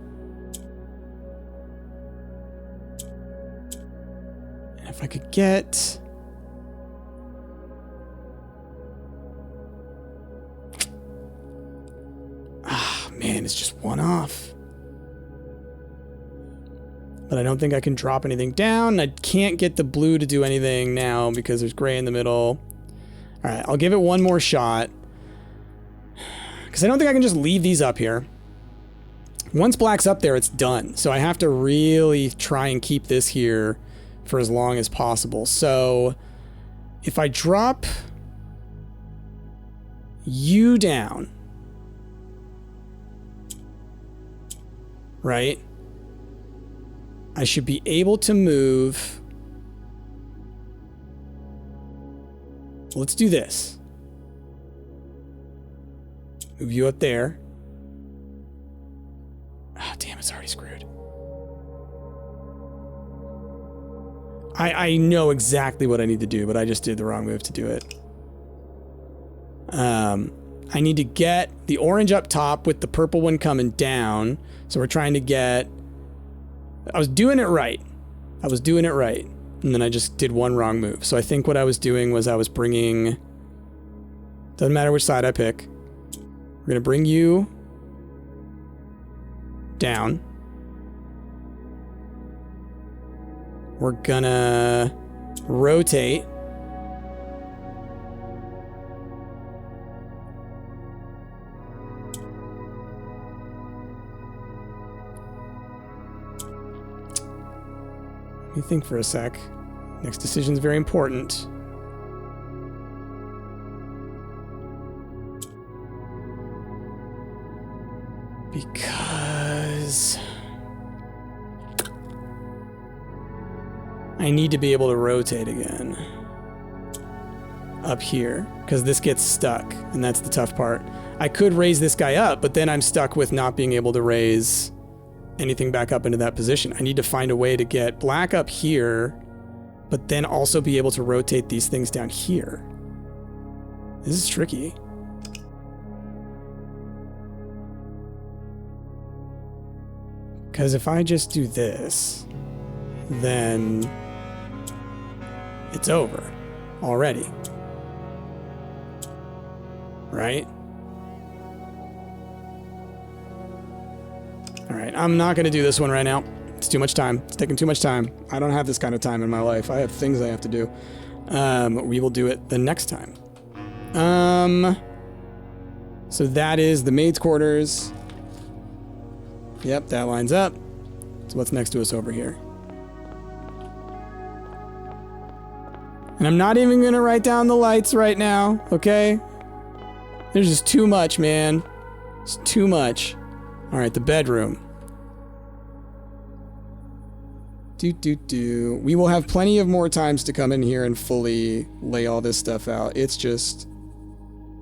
if I could get is just one off. But I don't think I can drop anything down. I can't get the blue to do anything now because there's gray in the middle. All right, I'll give it one more shot. Because I don't think I can just leave these up here. Once black's up there, it's done. So I have to really try and keep this here for as long as possible. So if I drop you down, right? I should be able to move. Let's do this. Move you up there. Ah, damn, it's already screwed. I know exactly what I need to do, but I just did the wrong move to do it. I need to get the orange up top with the purple one coming down. So we're trying to get... I was doing it right. I was doing it right. And then I just did one wrong move. So I think what I was doing was I was bringing... Doesn't matter which side I pick. We're going to bring you down. We're gonna rotate. Let me think for a sec. Next decision is very important. Because I need to be able to rotate again up here because this gets stuck and that's the tough part. I could raise this guy up, but then I'm stuck with not being able to raise anything back up into that position. I need to find a way to get black up here, but then also be able to rotate these things down here. This is tricky. Because if I just do this, then it's over already. Right? All right, I'm not going to do this one right now. It's too much time. It's taking too much time. I don't have this kind of time in my life. I have things I have to do. We will do it the next time. So that is the maid's quarters. Yep, that lines up. So what's next to us over here? And I'm not even going to write down the lights right now, okay? There's just too much, man. It's too much. All right, the bedroom. We will have plenty of more times to come in here and fully lay all this stuff out. It's just,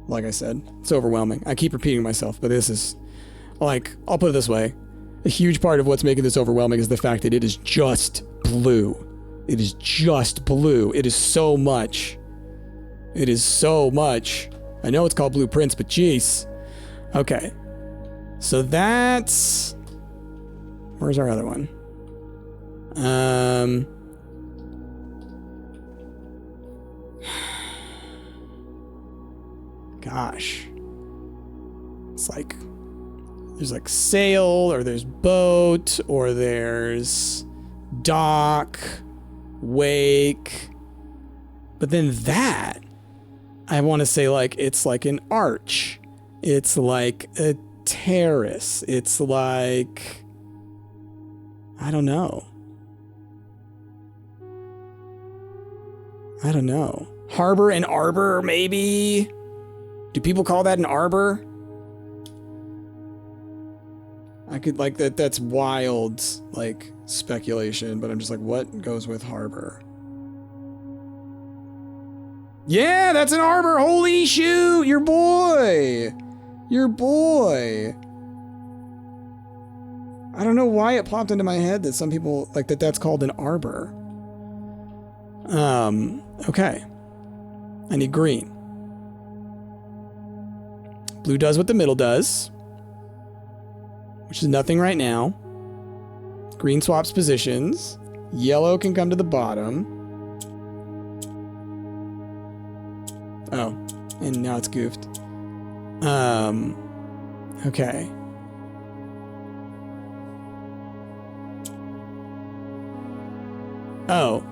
like I said, it's overwhelming. I keep repeating myself, but this is, like, I'll put it this way. A huge part of what's making this overwhelming is the fact that it is just blue. It is just blue. It is so much. It is so much. I know it's called blueprints, but jeez. Okay. So that's... Where's our other one? Gosh. It's like... There's like sail, or there's boat, or there's dock, wake. But then that, I want to say like, it's like an arch. It's like a terrace. It's like, I don't know. I don't know. Harbor and arbor, maybe? Do people call that an arbor? I could, like, that's wild, like, speculation, but I'm just like, what goes with harbor? Yeah, that's an arbor! Holy shoot! Your boy! Your boy! I don't know why it popped into my head that some people, like, that's called an arbor. Okay. I need green. Blue does what the middle does, which is nothing right now. Green swaps positions. Yellow can come to the bottom. Oh, and now it's goofed. Okay. Oh.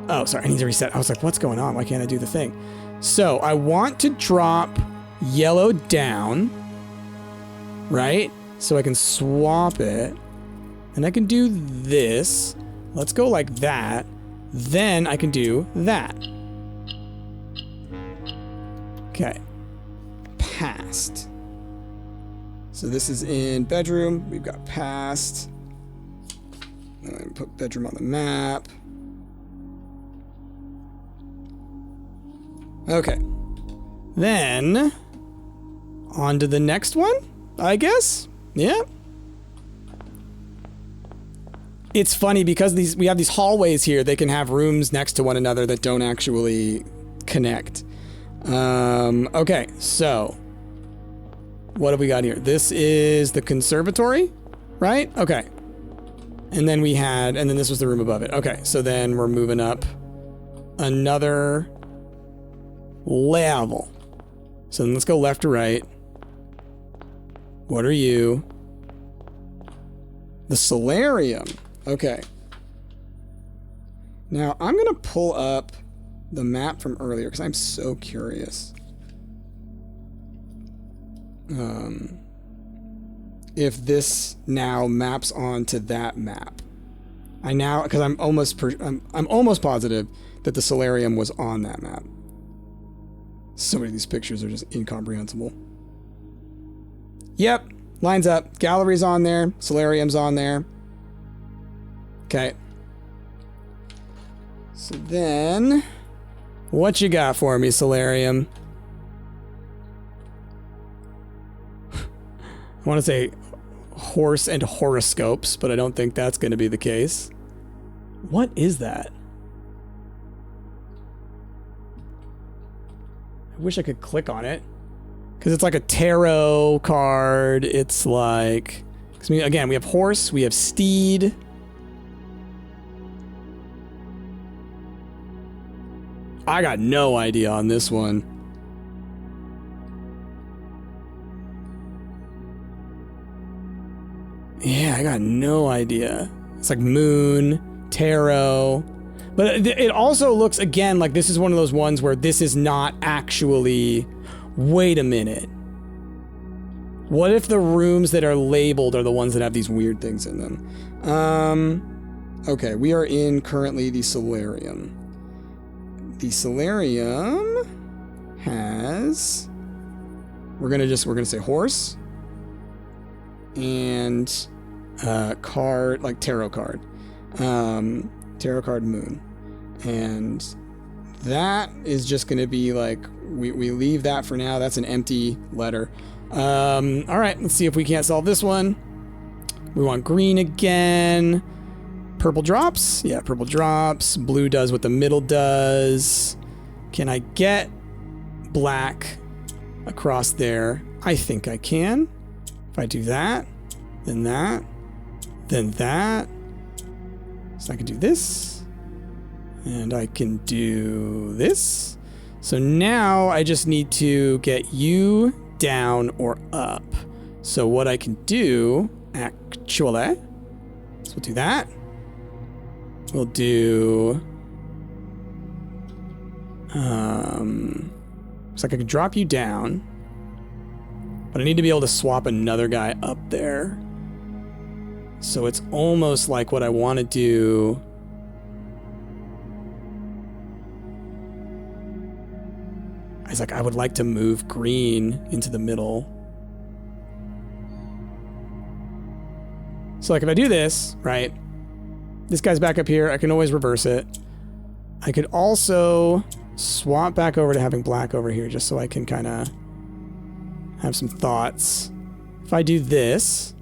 Oh, sorry, I need to reset. I was like, what's going on? Why can't I do the thing? So I want to drop yellow down, right? So I can swap it. And I can do this. Let's go like that. Then I can do that. Okay. Past. So this is in bedroom. We've got past. And then put bedroom on the map. Okay. Then on to the next one, I guess. Yeah. It's funny because we have these hallways here. They can have rooms next to one another that don't actually connect. Okay, so what have we got here? This is the conservatory, right? Okay. And then this was the room above it. Okay, so then we're moving up another level. So then let's go left to right. What are you? The solarium. Okay. Now, I'm going to pull up the map from earlier because I'm so curious. If this now maps onto that map. Because I'm almost positive that the solarium was on that map. So many of these pictures are just incomprehensible. Yep, lines up. Gallery's on there. Solarium's on there. Okay. So then, what you got for me, Solarium? I want to say horse and horoscopes, but I don't think that's going to be the case. What is that? I wish I could click on it. Because it's like a tarot card. It's like... Again, we have horse, we have steed. I got no idea on this one. Yeah, I got no idea. It's like moon, tarot. But it also looks, again, like this is one of those ones where this is not actually... Wait a minute. What if the rooms that are labeled are the ones that have these weird things in them? Okay, we are in currently the solarium. The solarium has... We're gonna say horse. And card, like tarot card. Tarot card moon. And that is just gonna be like, we leave that for now. That's an empty letter. All right, let's see if we can't solve this one. We want green again. Purple drops? Yeah, purple drops. Blue does what the middle does. Can I get black across there? I think I can. If I do that, then that, then that. So I can do this. And I can do this. So now I just need to get you down or up. So what I can do, actually, so we'll do that. We'll do, so I can drop you down, but I need to be able to swap another guy up there. So it's almost like what I want to do. It's like I would like to move green into the middle. So like if I do this, right? This guy's back up here. I can always reverse it. I could also swap back over to having black over here just so I can kind of have some thoughts. If I do this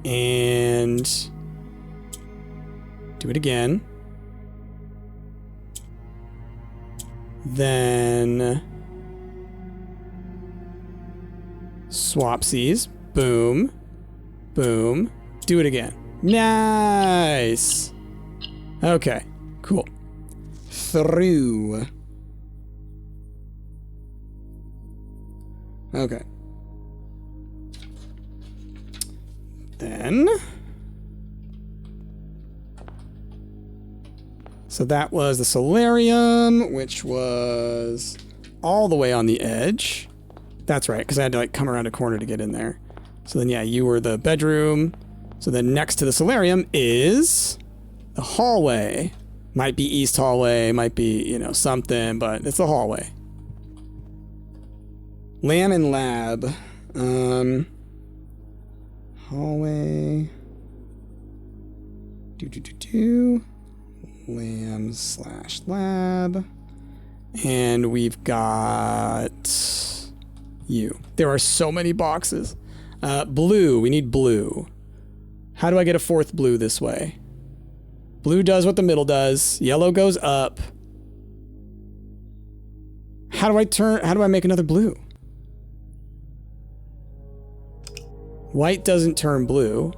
and do it again, then swapsies, boom, boom, do it again. Nice. Okay, cool. Through. Okay. Then... So that was the solarium, which was all the way on the edge. That's right, because I had to like come around a corner to get in there. So then, yeah, you were the bedroom. So then next to the solarium is the hallway. Might be east hallway, might be, you know, something, but it's the hallway. Lamb and lab. Hallway. Lamb/lab. And we've got you. There are so many boxes. Blue. We need blue. How do I get a fourth blue this way? Blue does what the middle does. Yellow goes up. How do I make another blue? White doesn't turn blue.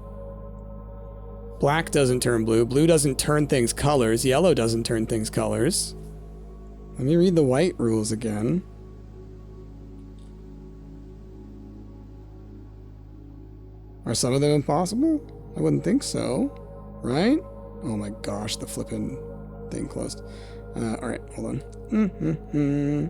Black doesn't turn blue. Blue doesn't turn things colors. Yellow doesn't turn things colors. Let me read the white rules again. Are some of them impossible? I wouldn't think so. Right? Oh my gosh, the flippin' thing closed. Alright, hold on.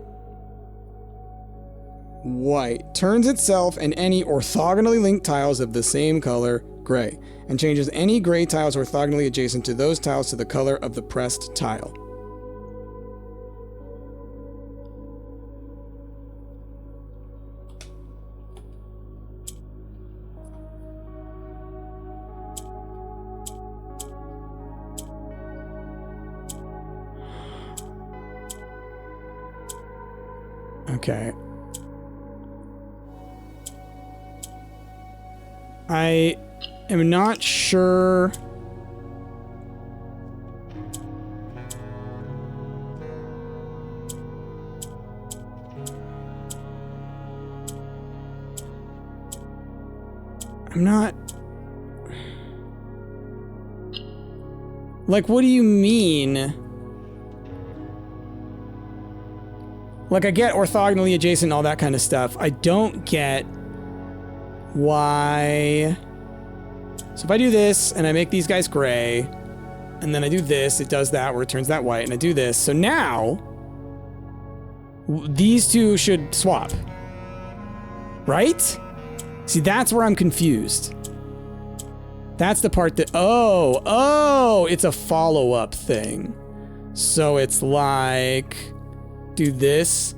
White turns itself and any orthogonally linked tiles of the same color, gray, and changes any gray tiles orthogonally adjacent to those tiles to the color of the pressed tile. Okay. I am not sure. I'm not. Like, what do you mean? Like, I get orthogonally adjacent and all that kind of stuff. I don't get why. So if I do this and I make these guys gray, and then I do this, it does that where it turns that white, and I do this. So now these two should swap, right? See, that's where I'm confused. That's the part that, oh, it's a follow-up thing. So it's like, do this.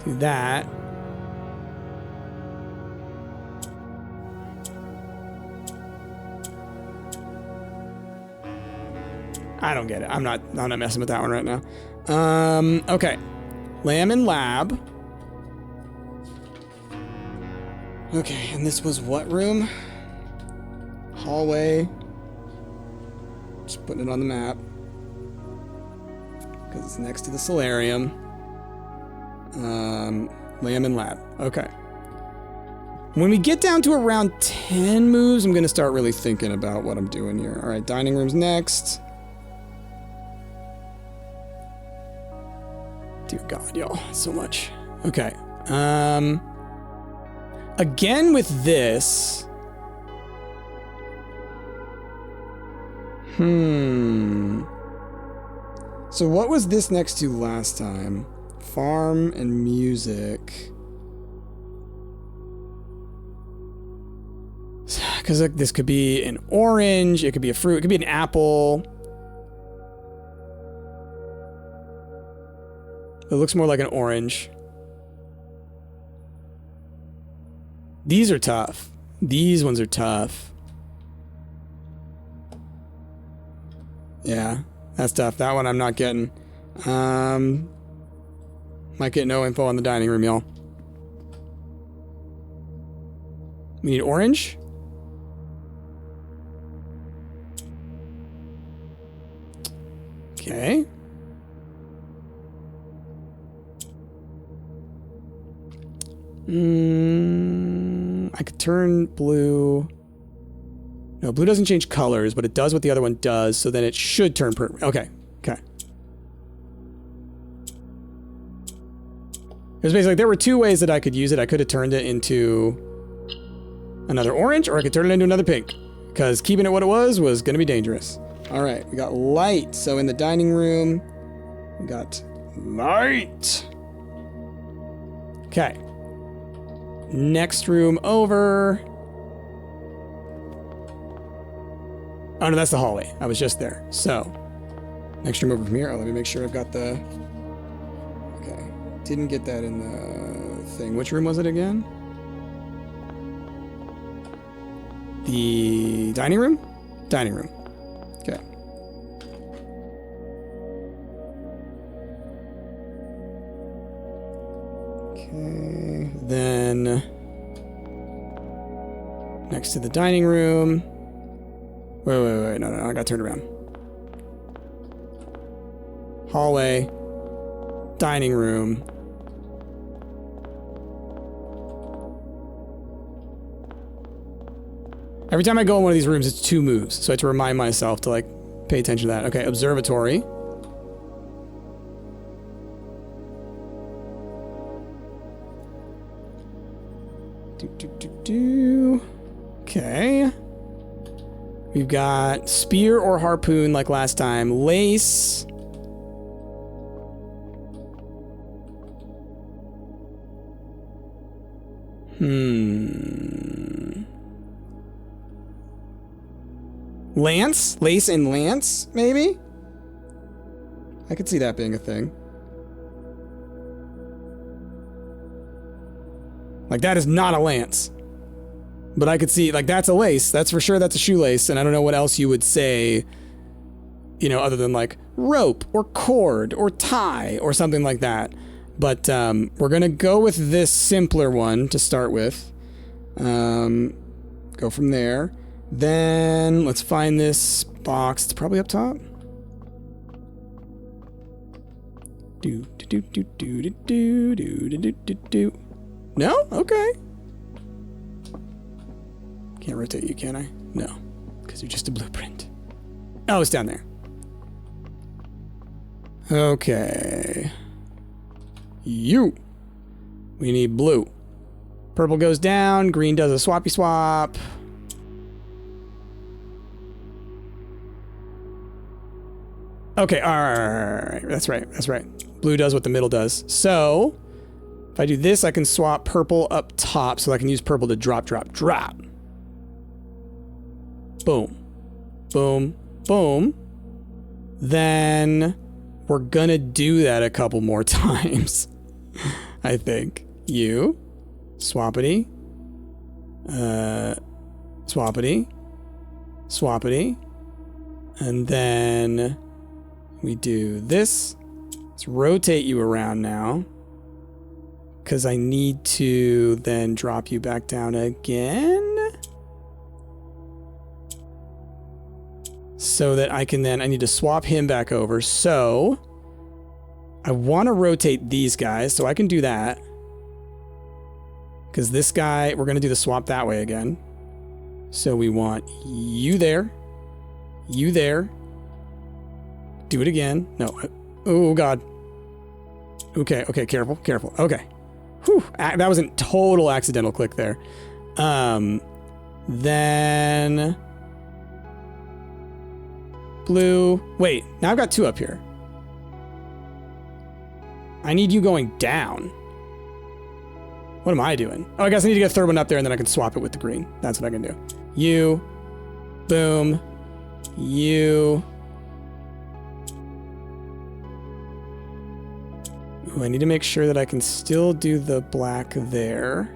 Do that. I don't get it. I'm not messing with that one right now. Okay. Lamb and lab. Okay, and this was what room? Hallway. Just putting it on the map. Because it's next to the solarium. Lamb and lab. Okay. When we get down to around 10 moves, I'm going to start really thinking about what I'm doing here. All right, dining room's next. Dear God, y'all, so much. Okay. Again with this. So what was this next to last time? Farm and music. Because like, this could be an orange, it could be a fruit, it could be an apple. It looks more like an orange. These are tough. These ones are tough. Yeah, that's tough. That one I'm not getting. Might get no info on the dining room, y'all. We need orange. Okay. I could turn blue. No, blue doesn't change colors, but it does what the other one does, so then it should turn purple. Okay, okay. It was basically, there were two ways that I could use it. I could have turned it into another orange, or I could turn it into another pink. Because keeping it what it was going to be dangerous. All right, we got light. So in the dining room, we got light. Okay. Next room over. Oh, no, that's the hallway. I was just there. So, next room over from here. Oh, let me make sure I've got the... Okay. Didn't get that in the thing. Which room was it again? The dining room? Dining room. Okay. Okay. Then... next to the dining room... Wait. No, I gotta turn around. Hallway. Dining room. Every time I go in one of these rooms, it's 2 moves. So I have to remind myself to, like, pay attention to that. Okay, observatory. Okay. We've got spear or harpoon like last time. Lace. Lance? Lace and lance, maybe? I could see that being a thing. Like, that is not a lance. But I could see, like, that's a lace. That's for sure, that's a shoelace. And I don't know what else you would say, you know, other than, like, rope or cord or tie or something like that. But we're going to go with this simpler one to start with. Go from there. Then let's find this box. It's probably up top. No? Okay. Can't rotate you, can I? No, because you're just a blueprint. Oh, it's down there. Okay. We need blue. Purple goes down. Green does a swappy swap. Okay, all right. That's right. Blue does what the middle does. So, if I do this, I can swap purple up top so I can use purple to drop. Boom. Boom. Boom. Then we're gonna do that a couple more times. I think. Swappity. Swappity. And then we do this. Let's rotate you around now. Because I need to then drop you back down again. So that I can then, I need to swap him back over. So I want to rotate these guys, so I can do that. Because this guy, we're going to do the swap that way again. So we want you there. You there. Do it again. No. Oh, God. Okay, careful. Okay. Whew. That was a total accidental click there. Then... blue. Wait, now I've got 2 up here. I need you going down. What am I doing? Oh, I guess I need to get a 3rd one up there and then I can swap it with the green. That's what I can do. You. Boom. You. Ooh, I need to make sure that I can still do the black there.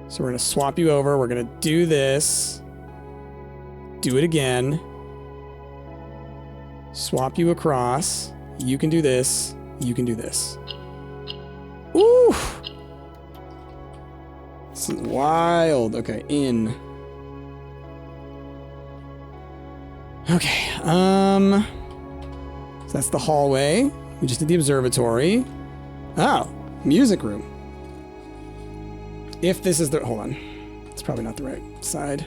So we're going to swap you over. We're going to do this. Do it again. Swap you across. You can do this. You can do this. Ooh! This is wild. Okay, in. Okay, so that's the hallway. We just did the observatory. Oh, music room. If this is the... hold on. It's probably not the right side.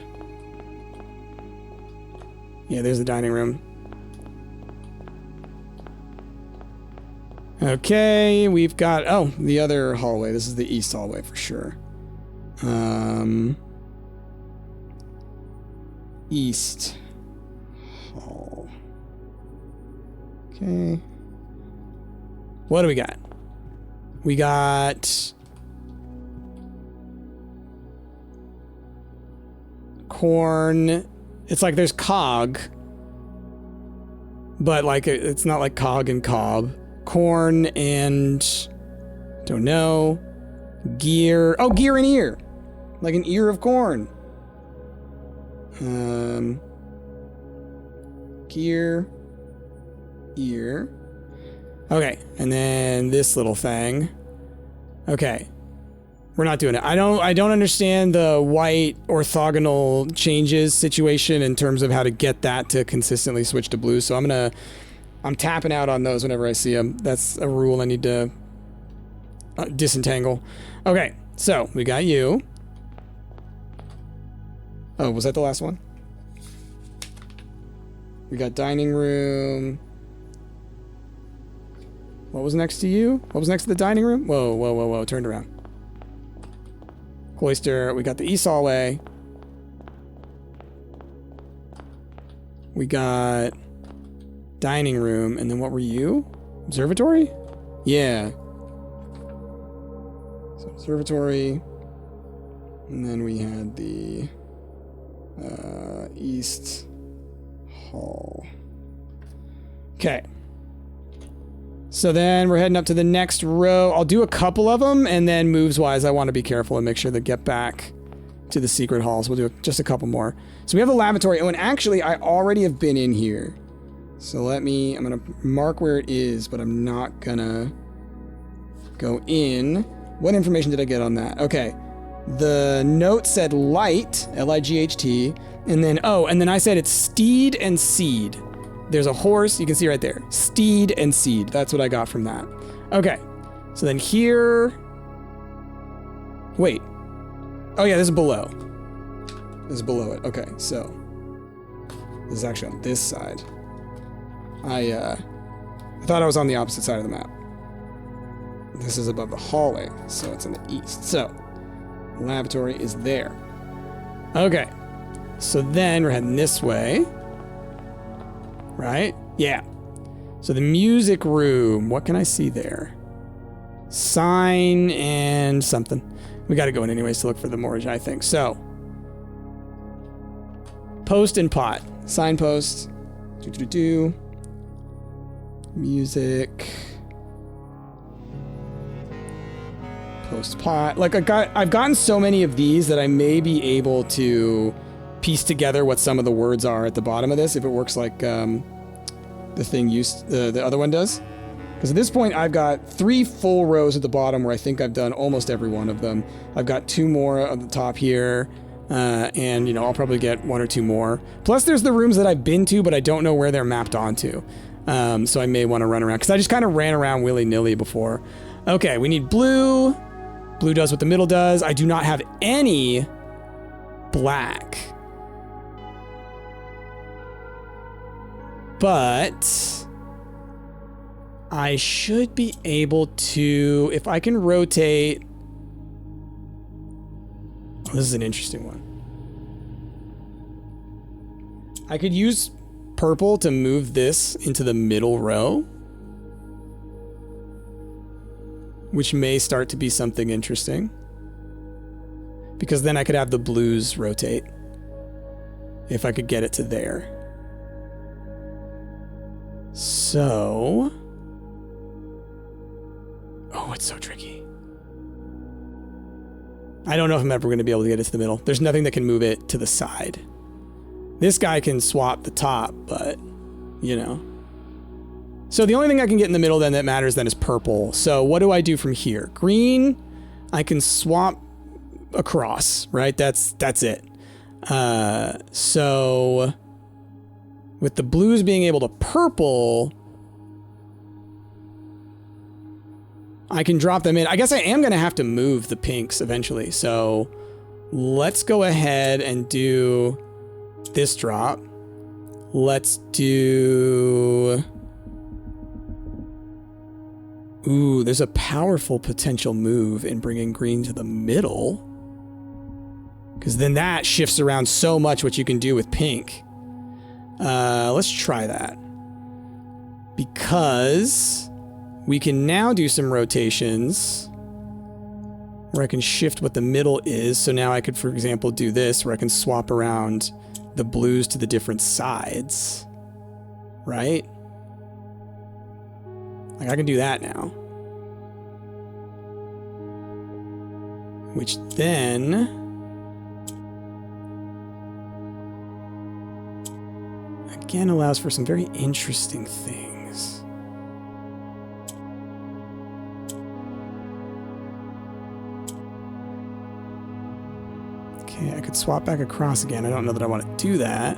Yeah, there's the dining room. Okay, we've got, oh, the other hallway. This is the east hallway for sure. East hall. Okay. What do we got? We got corn. It's like there's cog, but like it's not like cog and cob. Corn and don't know. Gear. Oh, gear and ear. Like an ear of corn. Gear. Ear. Okay, and then this little thing. Okay. We're not doing it. I don't understand the white orthogonal changes situation in terms of how to get that to consistently switch to blue. So I'm tapping out on those whenever I see them. That's a rule I need to disentangle. Okay, so we got you. Oh, was that the last one? We got dining room. What was next to you? What was next to the dining room? Whoa, whoa, whoa, whoa. Turned around. Cloister. We got the east hallway. We got dining room. And then what were you? Observatory? Yeah. So observatory. And then we had the east hall. Okay. So then we're heading up to the next row. I'll do a couple of them, and then moves-wise, I want to be careful and make sure they get back to the secret halls. We'll do just a couple more. So we have a lavatory. Oh, and actually, I already have been in here. So I'm going to mark where it is, but I'm not going to go in. What information did I get on that? Okay. The note said light, L-I-G-H-T, and then I said it's steed and seed. There's a horse, you can see right there. Steed and seed. That's what I got from that. Okay. So then here... Wait. Oh yeah, this is below. This is below it. Okay, so... This is actually on this side. I thought I was on the opposite side of the map. This is above the hallway, so it's in the east. So, the lavatory is there. Okay. So then we're heading this way. Right? Yeah. So the music room. What can I see there? Sign and something. We got to go in anyways to look for the Moraji, I think. So. Post and pot. Signpost. Music. Post pot. Like I've gotten so many of these that I may be able to piece together what some of the words are at the bottom of this, if it works like the thing the other one does. Because at this point, I've got 3 full rows at the bottom where I think I've done almost every one of them. I've got 2 more at the top here, and I'll probably get 1 or 2 more. Plus, there's the rooms that I've been to, but I don't know where they're mapped onto. So I may want to run around because I just kind of ran around willy-nilly before. Okay, we need blue. Blue does what the middle does. I do not have any black. But I should be able to, if I can rotate. Oh, this is an interesting one. I could use purple to move this into the middle row, which may start to be something interesting. Because then I could have the blues rotate if I could get it to there. So, oh, it's so tricky. I don't know if I'm ever going to be able to get it to the middle. There's nothing that can move it to the side. This guy can swap the top, but, So the only thing I can get in the middle then that matters then is purple. So what do I do from here? Green, I can swap across, right? That's it. So with the blues being able to purple, I can drop them in. I guess I am going to have to move the pinks eventually. So let's go ahead and do this drop. Let's do Ooh, there's a powerful potential move in bringing green to the middle. Because then that shifts around so much what you can do with pink. Let's try that. Because we can now do some rotations where I can shift what the middle is. So now I could, for example, do this where I can swap around the blues to the different sides. Right? Like, I can do that now. Which then... again allows for some very interesting things. Okay, I could swap back across again. I don't know that I want to do that.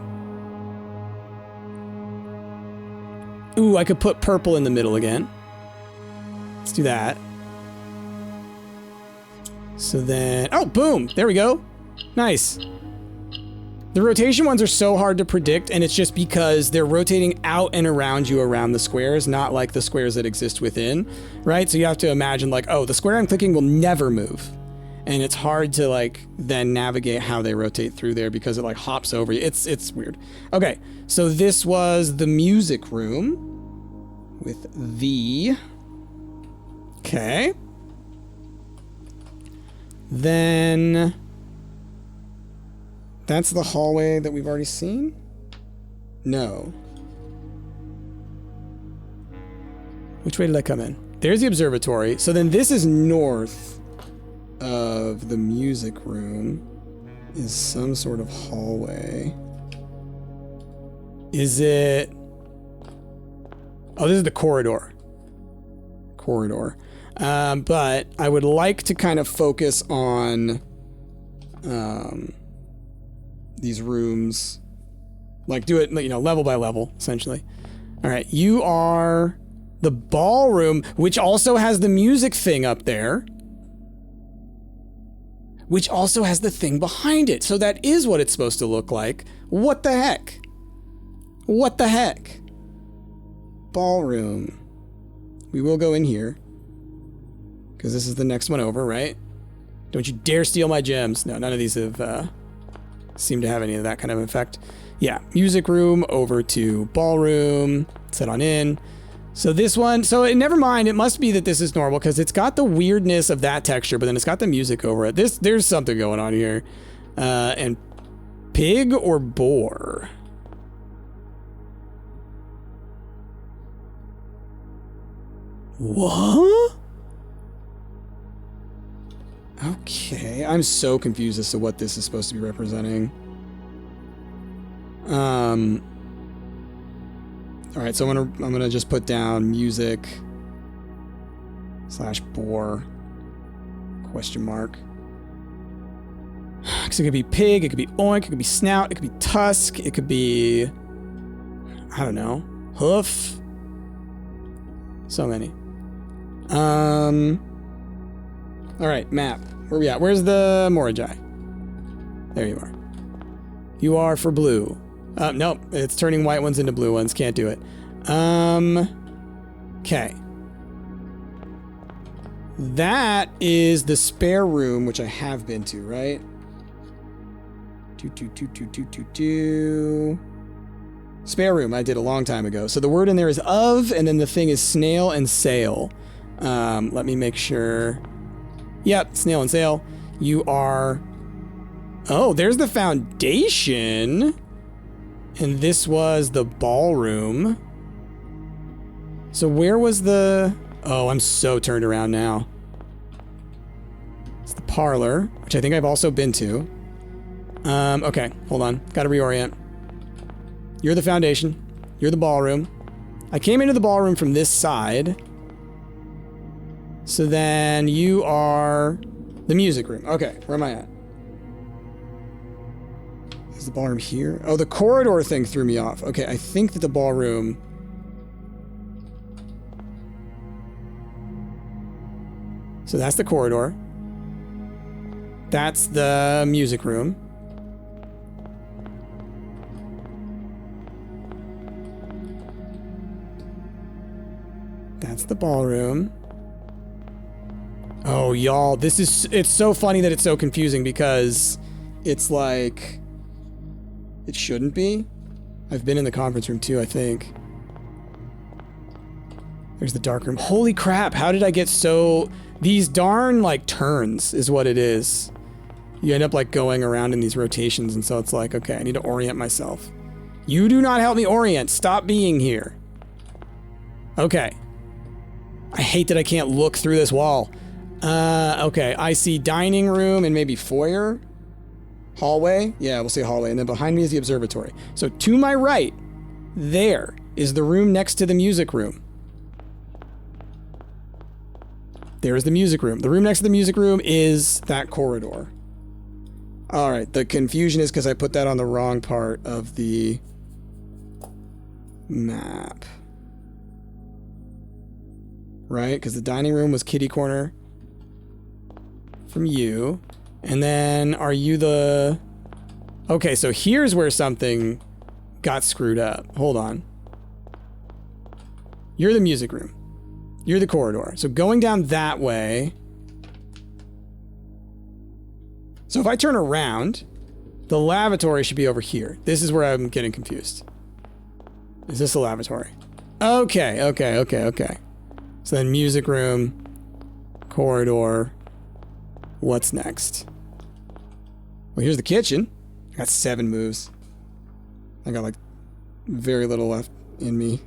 Ooh, I could put purple in the middle again. Let's do that. So then... oh, boom! There we go. Nice. The rotation ones are so hard to predict, and it's just because they're rotating out and around you around the squares, not like the squares that exist within, right? So you have to imagine like, oh, the square I'm clicking will never move. And it's hard to like then navigate how they rotate through there because it like hops over you. It's weird. Okay, so this was the music room with the... okay. Then... that's the hallway that we've already seen? No. Which way did I come in? There's the observatory. So then this is north of the music room. Is some sort of hallway. Is it... oh, this is the corridor. Corridor. But I would like to kind of focus on... these rooms, like do it, you know, level by level, essentially. All right, you are the ballroom, which also has the music thing up there, which also has the thing behind it. So that is what it's supposed to look like. What the heck? What the heck? Ballroom. We will go in here because this is the next one over, right? Don't you dare steal my gems. No, none of these have, seem to have any of that kind of effect. Yeah, music room over to ballroom, set on in. So this one, so never mind, it must be that this is normal because it's got the weirdness of that texture, but then it's got the music over it. There's something going on here. And pig or boar? What? Okay, I'm so confused as to what this is supposed to be representing. All right, so I'm gonna just put down music / boar question mark. Because it could be pig, it could be oink, it could be snout, it could be tusk, it could be, I don't know, hoof. So many. All right, map. Where we at? Where's the Moraji? There you are. You are for blue. Nope, it's turning white ones into blue ones. Can't do it. Okay. That is the spare room, which I have been to, right? Spare room I did a long time ago. So the word in there is of, and then the thing is snail and sail. Let me make sure. Yep, snail and sail. You are... oh, there's the foundation. And this was the ballroom. So where was the... oh, I'm so turned around now. It's the parlor, which I think I've also been to. Okay, hold on. Gotta reorient. You're the foundation. You're the ballroom. I came into the ballroom from this side. So then you are the music room. Okay, where am I at? Is the ballroom here? Oh, the corridor thing threw me off. Okay, I think that the ballroom... so that's the corridor. That's the music room. That's the ballroom. Oh, y'all, it's so funny that it's so confusing because it's like, it shouldn't be. I've been in the conference room too, I think. There's the dark room. Holy crap, how did I get so... These darn, like, turns is what it is. You end up, like, going around in these rotations, and so it's like, okay, I need to orient myself. You do not help me orient. Stop being here. Okay. I hate that I can't look through this wall. Okay, I see dining room and maybe foyer? Hallway? Yeah, we'll say hallway. And then behind me is the observatory. So to my right, there is the room next to the music room. There is the music room. The room next to the music room is that corridor. All right, the confusion is because I put that on the wrong part of the map. Right? Because the dining room was kitty corner from you. And then are you the... Okay, so here's where something got screwed up. Hold on. You're the music room. You're the corridor. So going down that way... So if I turn around, the lavatory should be over here. This is where I'm getting confused. Is this the lavatory? Okay. So then music room, corridor. What's next? Well, here's the kitchen. I got 7 moves. I got like very little left in me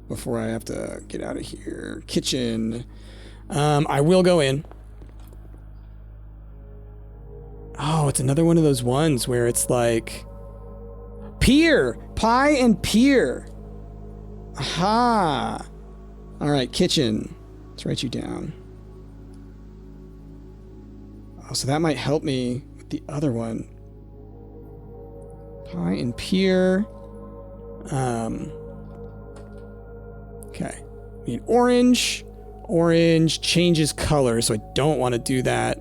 before I have to get out of here. Kitchen. I will go in. Oh, it's another one of those ones where it's like... Pier! Pie and pier! Aha! Alright, kitchen. Let's write you down. Oh, so that might help me with the other one. Pie and pier. Okay. We need orange. Orange changes color, so I don't want to do that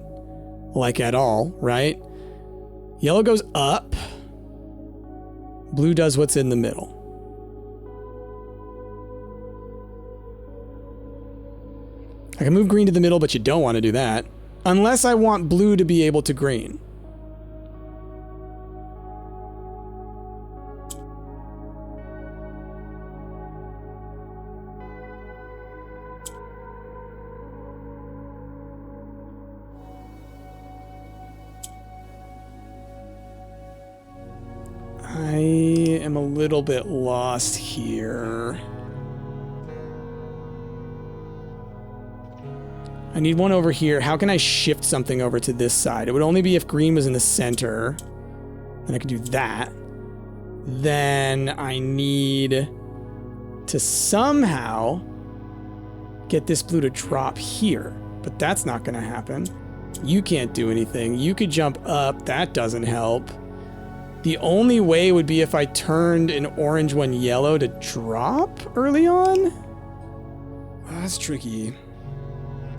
like at all, right? Yellow goes up. Blue does what's in the middle. I can move green to the middle, but you don't want to do that. Unless I want blue to be able to green. I am a little bit lost here. I need one over here. How can I shift something over to this side? It would only be if green was in the center. Then I could do that. Then I need to somehow get this blue to drop here. But that's not going to happen. You can't do anything. You could jump up. That doesn't help. The only way would be if I turned an orange one yellow to drop early on. Oh, that's tricky.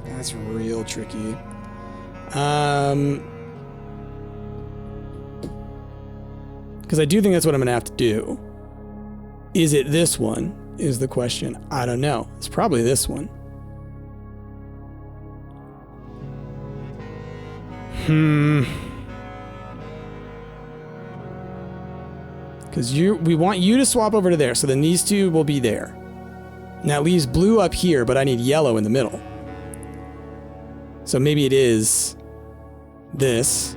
That's real tricky. Because I do think that's what I'm going to have to do. Is it this one? Is the question. I don't know. It's probably this one. Because we want you to swap over to there, so then these two will be there. And that leaves blue up here, but I need yellow in the middle. So maybe it is this,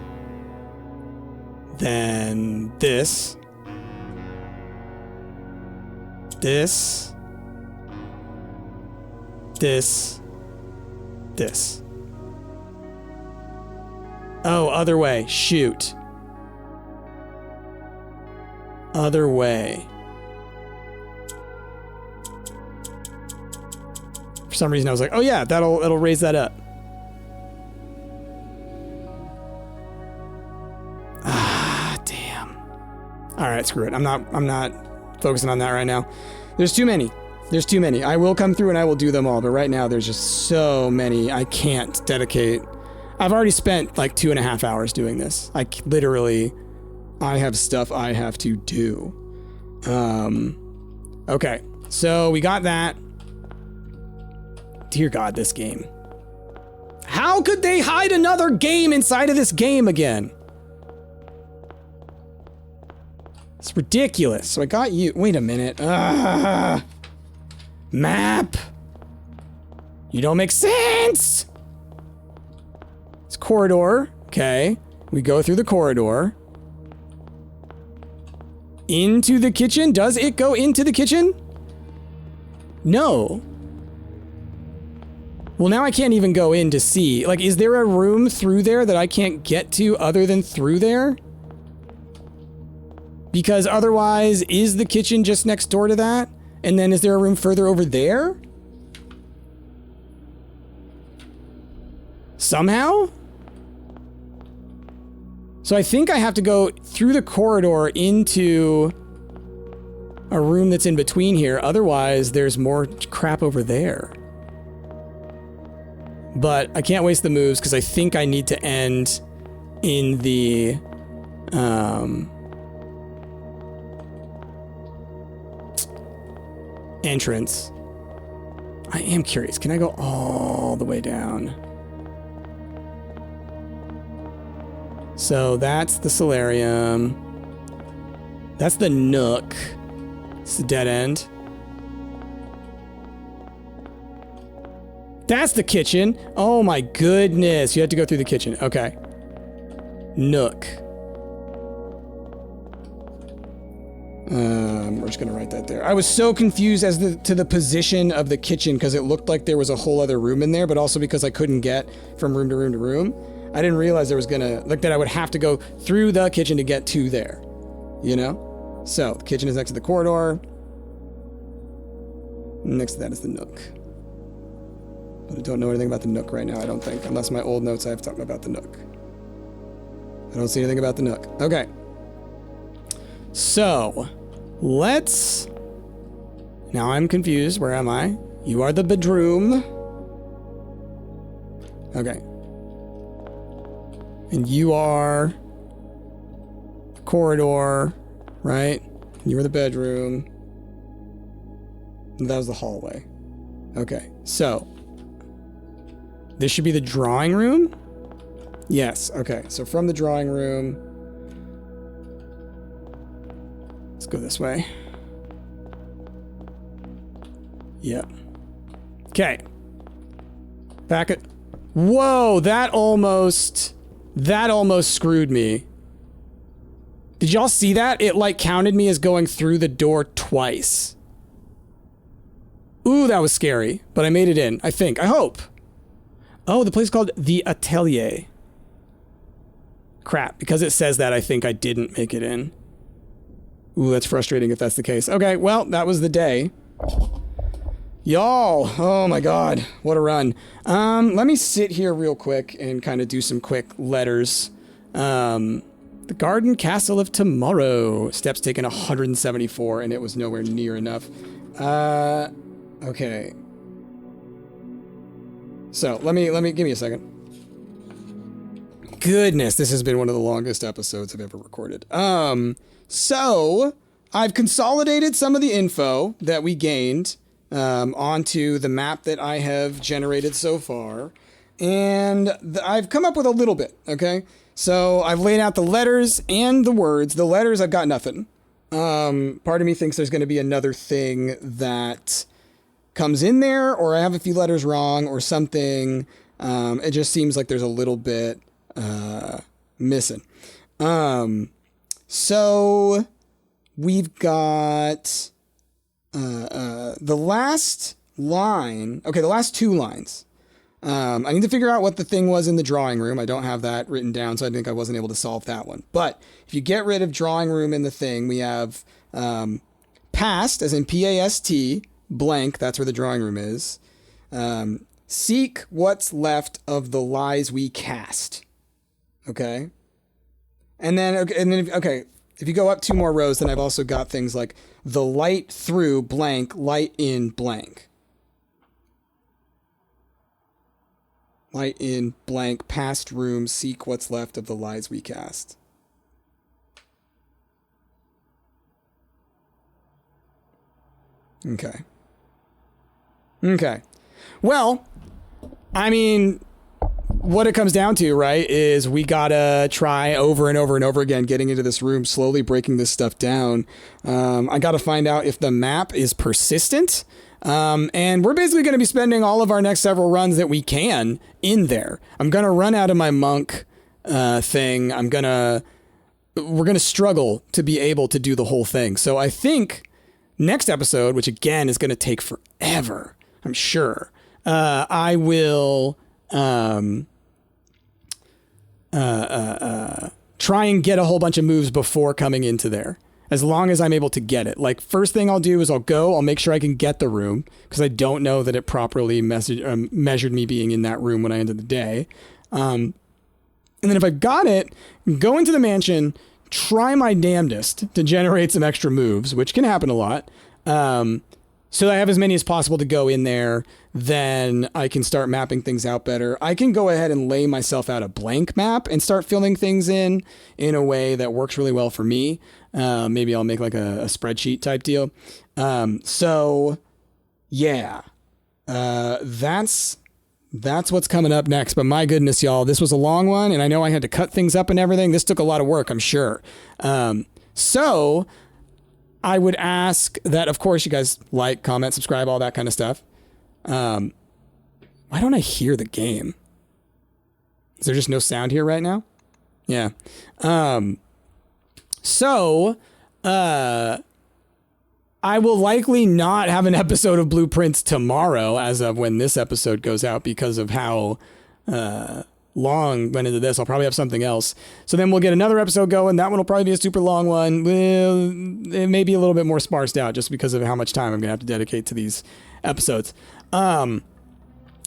then this, this, this, this. Oh, other way. Shoot. Other way. For some reason I was like, oh yeah, it'll raise that up. Ah, damn. All right, screw it. I'm not focusing on that right now. There's too many. There's too many. I will come through and I will do them all, but right now there's just so many I can't dedicate. I've already spent like 2.5 hours doing this. I have stuff I have to do. Okay, so we got that. Dear God, this game. How How could they hide another game inside of this game again? It's ridiculous. So I got you. Wait a minute. Map. You don't make sense. It's corridor. Okay. We go through the corridor. Into the kitchen? Does it go into the kitchen? No. Well, now I can't even go in to see. Like, is there a room through there that I can't get to other than through there? Because otherwise, is the kitchen just next door to that? And then is there a room further over there? Somehow? So I think I have to go through the corridor into a room that's in between here. Otherwise, there's more crap over there. But I can't waste the moves because I think I need to end in the entrance. I am curious. Can I go all the way down? So that's the solarium. That's the nook. It's the dead end. That's the kitchen. Oh my goodness. You have to go through the kitchen. Okay. Nook. We're just gonna write that there. I was so confused as to the position of the kitchen because it looked like there was a whole other room in there, but also because I couldn't get from room to room to room. I didn't realize there was that I would have to go through the kitchen to get to there. You know? So, the kitchen is next to the corridor. Next to that is the nook. But I don't know anything about the nook right now, I don't think. Unless my old notes I have something about the nook. I don't see anything about the nook. Okay. So, let's... Now I'm confused. Where am I? You are the bedroom. Okay. And you are the corridor, right? You were the bedroom. And that was the hallway. Okay, so this should be the drawing room? Yes, okay. So from the drawing room, let's go this way. Yep. Okay. Back at... Whoa, that almost screwed me. Did y'all see that? It like counted me as going through the door twice. Ooh, that was scary, but I made it in, I think. I hope. Oh, the place is called The Atelier. Crap, because it says that, I think I didn't make it in. Ooh, that's frustrating if that's the case. Okay, well, that was the day. Y'all, oh my god, what a run. Let me sit here real quick and kind of do some quick letters. The Garden Castle of Tomorrow. Steps taken 174, and it was nowhere near enough. Okay. So, give me a second. Goodness, this has been one of the longest episodes I've ever recorded. So, I've consolidated some of the info that we gained onto the map that I have generated so far. And I've come up with a little bit, okay? So I've laid out the letters and the words. The letters, I've got nothing. Part of me thinks there's going to be another thing that comes in there, or I have a few letters wrong or something. It just seems like there's a little bit missing. So we've got... the last line, okay, the last two lines. I need to figure out what the thing was in the drawing room. I don't have that written down, so I think I wasn't able to solve that one. But if you get rid of drawing room in the thing, we have past, as in P-A-S-T, blank, that's where the drawing room is. Seek what's left of the lies we cast. Okay? And then, if you go up two more rows, then I've also got things like the light through blank, light in blank. Light in blank, past room, seek what's left of the lies we cast. Okay. Okay. Well, I mean, what it comes down to, right, is we gotta try over and over and over again getting into this room, slowly breaking this stuff down. I gotta find out if the map is persistent. And we're basically going to be spending all of our next several runs that we can in there. I'm going to run out of my monk thing. We're going to struggle to be able to do the whole thing. So I think next episode, which again is going to take forever, I'm sure, I will try and get a whole bunch of moves before coming into there. As long as I'm able to get it. Like, first thing I'll do is I'll make sure I can get the room, because I don't know that it properly measured me being in that room when I ended the day. And then if I've got it, go into the mansion, try my damnedest to generate some extra moves, which can happen a lot. So I have as many as possible to go in there. Then I can start mapping things out better. I can go ahead and lay myself out a blank map and start filling things in a way that works really well for me. Maybe I'll make like a spreadsheet type deal. So yeah, that's what's coming up next. But my goodness, y'all, this was a long one, and I know I had to cut things up and everything. This took a lot of work, I'm sure. So I would ask that, of course, you guys like, comment, subscribe, all that kind of stuff. Why don't I hear the game? Is there just no sound here right now? Yeah. So, I will likely not have an episode of Blueprints tomorrow as of when this episode goes out, because of how long went into this. I'll probably have something else. So then we'll get another episode going. That one will probably be a super long one. Well, it may be a little bit more sparsed out just because of how much time I'm going to have to dedicate to these episodes.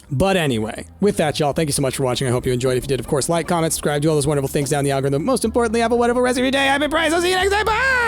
But anyway, with that, y'all, thank you so much for watching. I hope you enjoyed. If you did, of course, like, comment, subscribe, do all those wonderful things down the algorithm. Most importantly, have a wonderful rest of your day. I've been Bryce. I'll see you next time. Bye!